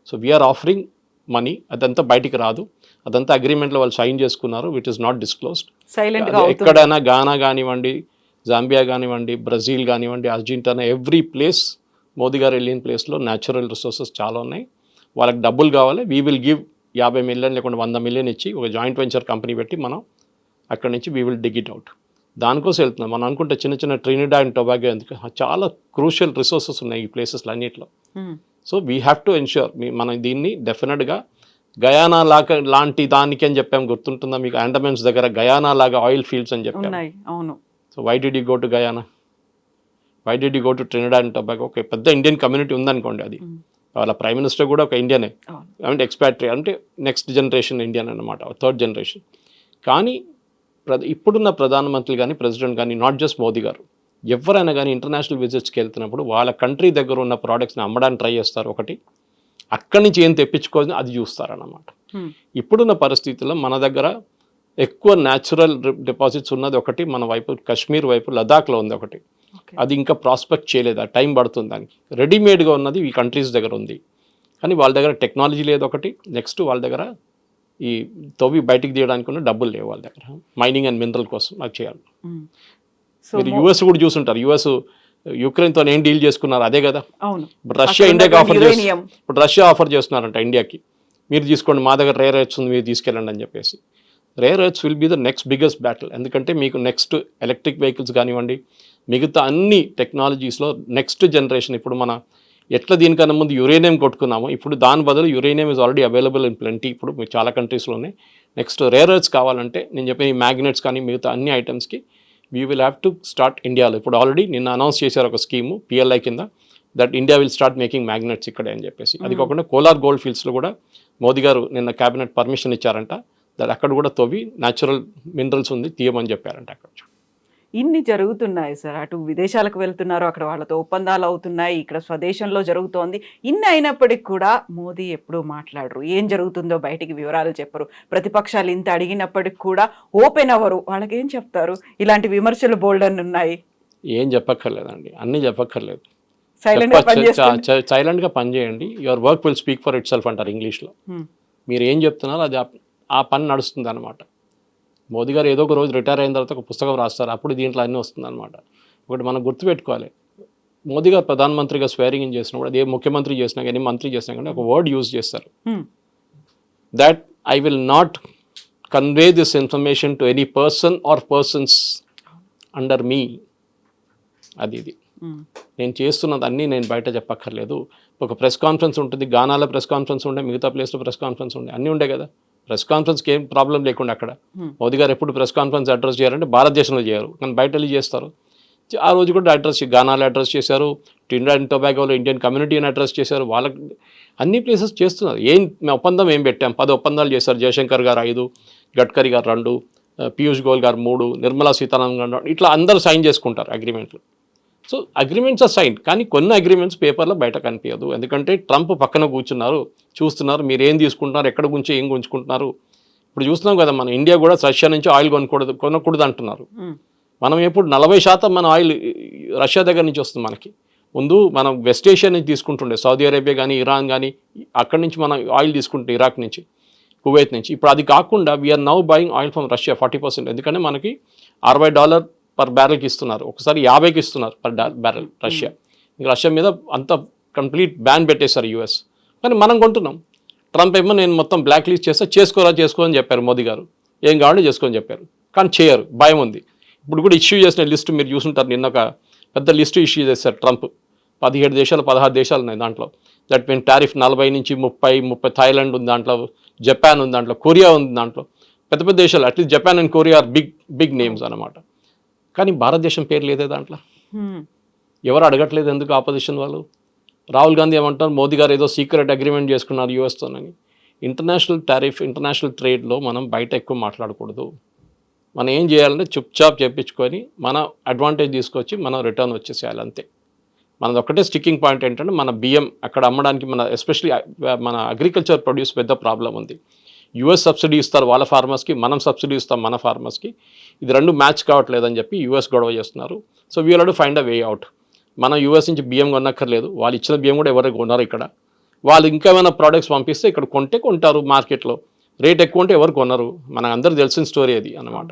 సో వీఆర్ ఆఫరింగ్ మనీ, అదంతా బయటికి రాదు, అదంతా అగ్రిమెంట్లో వాళ్ళు సైన్ చేసుకున్నారు, విచ్ ఇస్ నాట్ డిస్క్లోజ్డ్. ఎక్కడైనా గానా కానివ్వండి, జాంబియా కానివ్వండి, బ్రెజిల్ కానివ్వండి, అర్జెంటీనా, ఎవ్రీ ప్లేస్ మోదీ గారు వెళ్ళిన ప్లేస్లో న్యాచురల్ రిసోర్సెస్ చాలా ఉన్నాయి. వాళ్ళకి డబ్బులు కావాలి, వీ విల్ గివ్ 50 million లేకుండా 100 million ఇచ్చి ఒక జాయింట్ వెంచర్ కంపెనీ పెట్టి మనం అక్కడి నుంచి we will dig it out. దానికోసం వెళ్తున్నాం. మనం అనుకుంటే చిన్న చిన్న ట్రినిడాడ్ అండ్ టొబాగో ఎందుకు, చాలా క్రూషియల్ రిసోర్సెస్ ఉన్నాయి ఈ ప్లేసెస్లో అన్నింటిలో. So we have to ensure మనం దీన్ని డెఫినెట్గా గయానా లాగా లాంటి దానికి అని చెప్పాము, గుర్తుంటుందా మీకు? అండమాన్స్ దగ్గర గయానా లాగా ఆయిల్ ఫీల్డ్స్ అని చెప్పాము. అవును. So why did you go to Guyana, why did you go to Trinidad and Tobago? ఒక పెద్ద ఇండియన్ కమ్యూనిటీ ఉందనుకోండి, అది వాళ్ళ ప్రైమ్ మినిస్టర్ కూడా ఒక ఇండియనే, అంటే ఎక్స్పాట్రీ, అంటే నెక్స్ట్ జనరేషన్ ఇండియన్ అన్నమాట, 3rd generation. కానీ ఇప్పుడున్న ప్రధానమంత్రి కానీ ప్రెసిడెంట్ కానీ, నాట్ జస్ట్ మోదీ గారు, ఎవరైనా కానీ ఇంటర్నేషనల్ విజిట్స్కి వెళ్తున్నప్పుడు వాళ్ళ కంట్రీ దగ్గర ఉన్న ప్రోడక్ట్స్ని అమ్మడానికి ట్రై చేస్తారు. ఒకటి అక్కడి నుంచి ఏం తెప్పించుకోవాలని అది చూస్తారన్నమాట. ఇప్పుడున్న పరిస్థితుల్లో మన దగ్గర ఎక్కువ న్యాచురల్ డిపాజిట్స్ ఉన్నది ఒకటి మన వైపు, కాశ్మీర్ వైపు, లదాఖ్లో ఉంది ఒకటి, అది ఇంకా ప్రాస్పెక్ట్ చేయలేదు, ఆ టైం పడుతుంది దానికి. రెడీమేడ్గా ఉన్నది ఈ కంట్రీస్ దగ్గర ఉంది, కానీ వాళ్ళ దగ్గర టెక్నాలజీ లేదు ఒకటి, నెక్స్ట్ వాళ్ళ దగ్గర ఈ తవ్వి బయటికి తీయడానికి ఉన్న డబ్బులు లేవు వాళ్ళ దగ్గర, మైనింగ్ అండ్ మినరల్ కోసం నాకు చేయాలి. మీరు యుఎస్ కూడా చూసుంటారు, యుఎస్ యుక్రెయిన్తో ఏం డీల్ చేసుకున్నారు, అదే కదా. ఇప్పుడు రష్యా ఇండియాకి ఆఫర్ చేస్తున్నారు, ఇప్పుడు రష్యా ఆఫర్ చేస్తున్నారంట ఇండియాకి, మీరు తీసుకోండి మా దగ్గర రేర్ ఎర్త్స్ ఉంది మీరు తీసుకెళ్ళండి అని చెప్పేసి. Rare earths will be the next biggest battle, ఎందుకంటే మీకు నెక్స్ట్ ఎలక్ట్రిక్ వెహికల్స్ కానివ్వండి, మిగతా అన్ని టెక్నాలజీస్లో నెక్స్ట్ జనరేషన్. ఇప్పుడు మన ఎట్లా దీనికన్నా ముందు యురేనియం కొట్టుకున్నాము, ఇప్పుడు దాని బదులు uranium is already available in plenty ఇప్పుడు మీకు చాలా కంట్రీస్లోనే. నెక్స్ట్ రేర్ ఎర్త్స్ కావాలంటే నేను చెప్పిన ఈ మ్యాగ్నెట్స్ కానీ మిగతా అన్ని ఐటమ్స్కి we will have to start ఇండియాలో. ఇప్పుడు ఆల్రెడీ నిన్న అనౌన్స్ చేశారు ఒక స్కీము పిఎల్ఐ కింద, that India will start making magnets ఇక్కడే అని చెప్పేసి. అది కాకుండా కోలార్ గోల్డ్ ఫీల్డ్స్లో కూడా మోదీ గారు నిన్న క్యాబినెట్ పర్మిషన్ ఇచ్చారంట, దట్ అక్కడ కూడా తవ్వి న్యాచురల్ మినరల్స్ ఉంది తీయమని చెప్పారంట. అక్కడ ఇన్ని జరుగుతున్నాయి సార్, అటు విదేశాలకు వెళ్తున్నారు, అక్కడ వాళ్ళతో ఒప్పందాలు అవుతున్నాయి, ఇక్కడ స్వదేశంలో జరుగుతోంది. ఇన్ని అయినప్పటికీ కూడా మోదీ ఎప్పుడూ మాట్లాడరు, ఏం జరుగుతుందో బయటికి వివరాలు చెప్పరు. ప్రతిపక్షాలు ఇంత అడిగినప్పటికి కూడా ఓపెన్ అవ్వరు. వాళ్ళకి ఏం చెప్తారు? ఇలాంటి విమర్శలు బోల్డ్ అని ఉన్నాయి. ఏం చెప్పక్కర్లేదండి, అన్నీ చెప్పక్కర్లేదు, సైలెంట్గా పనిచేయండి. Your work will speak for it self అంటారు ఇంగ్లీష్లో. మీరు ఏం చెప్తున్నారో అది ఆ పని నడుస్తుంది అనమాట. మోదీ గారు ఏదో ఒక రోజు రిటైర్ అయిన తర్వాత ఒక పుస్తకం రాస్తారు, అప్పుడు దీంట్లో అన్నీ వస్తుంది అనమాట. ఒకటి మనం గుర్తుపెట్టుకోవాలి, మోదీ గారు ప్రధానమంత్రిగా స్వేరింగ్ ఇన్ చేసినప్పుడు, అది ఏ ముఖ్యమంత్రి చేసినా కానీ మంత్రి చేసినా కానీ ఒక వర్డ్ యూజ్ చేస్తారు, that I will not convey this information to any person or persons under మీ. అది ఇది నేను చేస్తున్నది అన్నీ నేను బయట చెప్పక్కర్లేదు. ఒక ప్రెస్ కాన్ఫరెన్స్ ఉంటుంది, గానాలో ప్రెస్ కాన్ఫరెన్స్ ఉండే, మిగతా ప్లేస్లో ప్రెస్ కాన్ఫరెన్స్ ఉండే, అన్నీ ఉండే కదా. ప్రెస్ కాన్ఫరెన్స్కి ఏం ప్రాబ్లం లేకుండా అక్కడ మోదీ గారు ఎప్పుడు ప్రెస్ కాన్ఫరెన్స్ అడ్రస్ చేయాలంటే భారతదేశంలో చేయరు, కానీ బయట వెళ్ళి చేస్తారు. ఆ రోజు కూడా అడ్రస్ గానాలో అడ్రస్ చేశారు, ట్రినిడాడ్ అండ్ టొబాగోలో ఇండియన్ కమ్యూనిటీని అడ్రస్ చేశారు, వాళ్ళకి అన్ని ప్లేసెస్ చేస్తున్నారు. ఒప్పందం ఏం పెట్టాం, 10 ఒప్పందాలు చేశారు. జయశంకర్ గారు 5, గడ్కరీ గారు 2, పీయూష్ గోయల్ గారు 3, నిర్మలా సీతారామన్ గారు 2, ఇట్లా అందరూ సైన్ చేసుకుంటారు అగ్రిమెంట్లు. సో అగ్రిమెంట్స్ ఆర్ సైన్, కానీ కొన్ని అగ్రిమెంట్స్ పేపర్లో బయట కనిపించదు, ఎందుకంటే ట్రంప్ పక్కన కూర్చున్నారు, చూస్తున్నారు మీరు ఏం తీసుకుంటున్నారు, ఎక్కడ గురించి ఏం గుంజుకుంటున్నారు. ఇప్పుడు చూస్తున్నాం కదా, మన ఇండియా కూడా రష్యా నుంచి ఆయిల్ కొనకూడదు అంటున్నారు. మనం ఎప్పుడు 40% మన ఆయిల్ రష్యా దగ్గర నుంచి వస్తుంది మనకి. ముందు మనం వెస్ట్ ఏషియా నుంచి తీసుకుంటుండే, సౌదీ అరేబియా కానీ ఇరాన్ కానీ, అక్కడి నుంచి మనం ఆయిల్ తీసుకుంటే ఇరాక్ నుంచి, కువైత్ నుంచి. ఇప్పుడు అది కాకుండా we are now buying oil from Russia 40%. ఎందుకంటే మనకి $60 పర్ బ్యారెల్కి ఇస్తున్నారు, ఒకసారి 50కి ఇస్తున్నారు పర్ బ్యారెల్ రష్యా. ఇంకా రష్యా మీద అంత కంప్లీట్ బ్యాన్ పెట్టేశారు యూఎస్. కానీ మనం కొంటున్నాం. ట్రంప్ ఏమో నేను మొత్తం బ్లాక్ లిస్ట్ చేస్తే చేసుకోని చెప్పారు మోదీ గారు. ఏం కావాలో చేసుకొని చెప్పారు, కానీ చేయరు, భయం ఉంది. ఇప్పుడు కూడా ఇష్యూ చేసిన లిస్టు మీరు చూసుంటారు, నిన్న ఒక పెద్ద లిస్టు ఇష్యూ చేశారు ట్రంప్. 17 దేశాలు 16 దేశాలు ఉన్నాయి దాంట్లో. దట్ మీన్ టారిఫ్ 40 నుంచి 30 థాయిలాండ్ ఉంది దాంట్లో, జపాన్ ఉంది దాంట్లో, కొరియా ఉంది దాంట్లో. పెద్ద పెద్ద దేశాలు, at least Japan and Korea are big names అనమాట. కానీ భారతదేశం పేరు లేదే దాంట్లో. ఎవరు అడగట్లేదు ఎందుకు ఆపోజిషన్ వాళ్ళు. రాహుల్ గాంధీ ఏమంటారు, మోదీ గారు ఏదో సీక్రెట్ అగ్రిమెంట్ చేసుకున్నారు యూఎస్తోనని. ఇంటర్నేషనల్ టారిఫ్, ఇంటర్నేషనల్ ట్రేడ్లో మనం బయట ఎక్కువ మాట్లాడకూడదు. మనం ఏం చేయాలంటే చుప్చాప్ చేయించుకొని మన అడ్వాంటేజ్ తీసుకొచ్చి మనం రిటర్న్ వచ్చేసేయాలి అంతే. మనది ఒక్కటే స్టిక్కింగ్ పాయింట్ ఏంటంటే మన బియ్యం అక్కడ అమ్మడానికి మన ఎస్పెషలీ మన అగ్రికల్చర్ ప్రొడ్యూస్ పెద్ద ప్రాబ్లం ఉంది. యూఎస్ సబ్సిడీ ఇస్తారు వాళ్ళ ఫార్మర్స్కి, మనం సబ్సిడీ ఇస్తాం మన ఫార్మర్స్కి. ఇది రెండు మ్యాచ్ కావట్లేదని చెప్పి యూఎస్ గొడవ చేస్తున్నారు. So we will to find a way out. మనం యూఎస్ నుంచి బియ్యం కొనక్కర్లేదు, వాళ్ళు ఇచ్చిన బియ్యం కూడా ఎవరు కొన్నారు ఇక్కడ. వాళ్ళు ఇంకేమైనా ప్రోడక్ట్స్ పంపిస్తే ఇక్కడ కొంటారు మార్కెట్లో. రేట్ ఎక్కువ ఉంటే ఎవరు కొనరు, మనకు అందరూ తెలిసిన స్టోరీ అది అన్నమాట.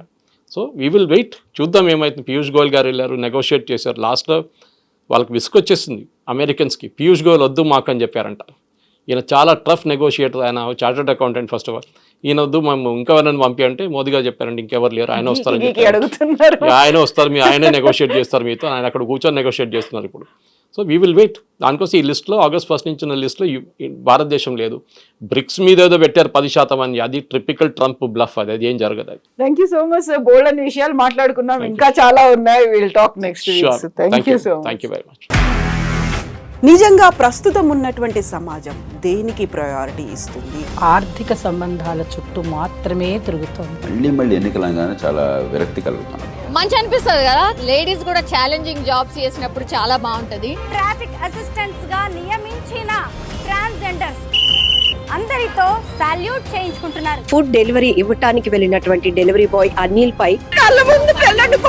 సో వీ విల్ వెయిట్, చూద్దాం ఏమైతుంది. పీయూష్ గోయల్ గారు వెళ్ళారు, నెగోషియేట్ చేశారు. లాస్ట్లో వాళ్ళకి విసుకొచ్చేసింది అమెరికన్స్కి. పీయూష్ గోయల్ వద్దు మాకు అని చెప్పారంట. ఈయన చాలా టఫ్ నెగోషియేటర్, ఆయన chartered accountant first of all. ఈయన వద్దు మేము ఇంకెవరైనా పంపి అంటే మోదీ గారు చెప్పారంటే ఇంకెవరు లేరు, ఆయన వస్తారని చెప్పారు. ఆయన వస్తారు, ఆయనే నెగోషియేట్ చేస్తారు మీతో, ఆయన అక్కడ కూర్చొని నెగోషియేట్ చేస్తున్నారు ఇప్పుడు. So we will wait. దానికోసం ఈ లిస్ట్లో ఆగస్ట్ 1 నుంచి ఉన్న లిస్ట్లో భారతదేశం లేదు. బ్రిక్స్ మీద ఏదో పెట్టారు 10% అని, అది ట్రిపికల్ ట్రంప్ బ్లఫ్, అది ఏం జరగదు. అది thank you so much sir. బోల్డ్ అనే విషయాలు మాట్లాడుకున్నాం, ఇంకా చాలా ఉన్నాయి. Will talk next week. Thank you so much. Thank you very much. నిజంగా ప్రస్తుతం ఉన్నటువంటి సమాజం దేనికి ప్రయారిటీ ఇస్తుంది? ఆర్థిక సంబంధాల చుట్టూ మాత్రమే తిరుగుతోంది. మళ్ళీ ఎన్నికలంగానే చాలా విరక్తి కలుగుతాను. మంచి అనిపిస్తుంది కదా, లేడీస్ కూడా ఛాలెంజింగ్ జాబ్స్ చేసినప్పుడు చాలా బాగుంటది. ట్రాఫిక్ అసిస్టెంట్స్ గా నియమించిన ట్రాన్స్జెండర్స్ అందరితో సాల్యూట్ చేయించుకుంటున్నారు. ఫుడ్ డెలివరీ ఇవ్వటానికి వెళ్ళినటువంటి డెలివరీ బాయ్ అనిల్ పై కళ్ళ ముందు పెళ్ళండి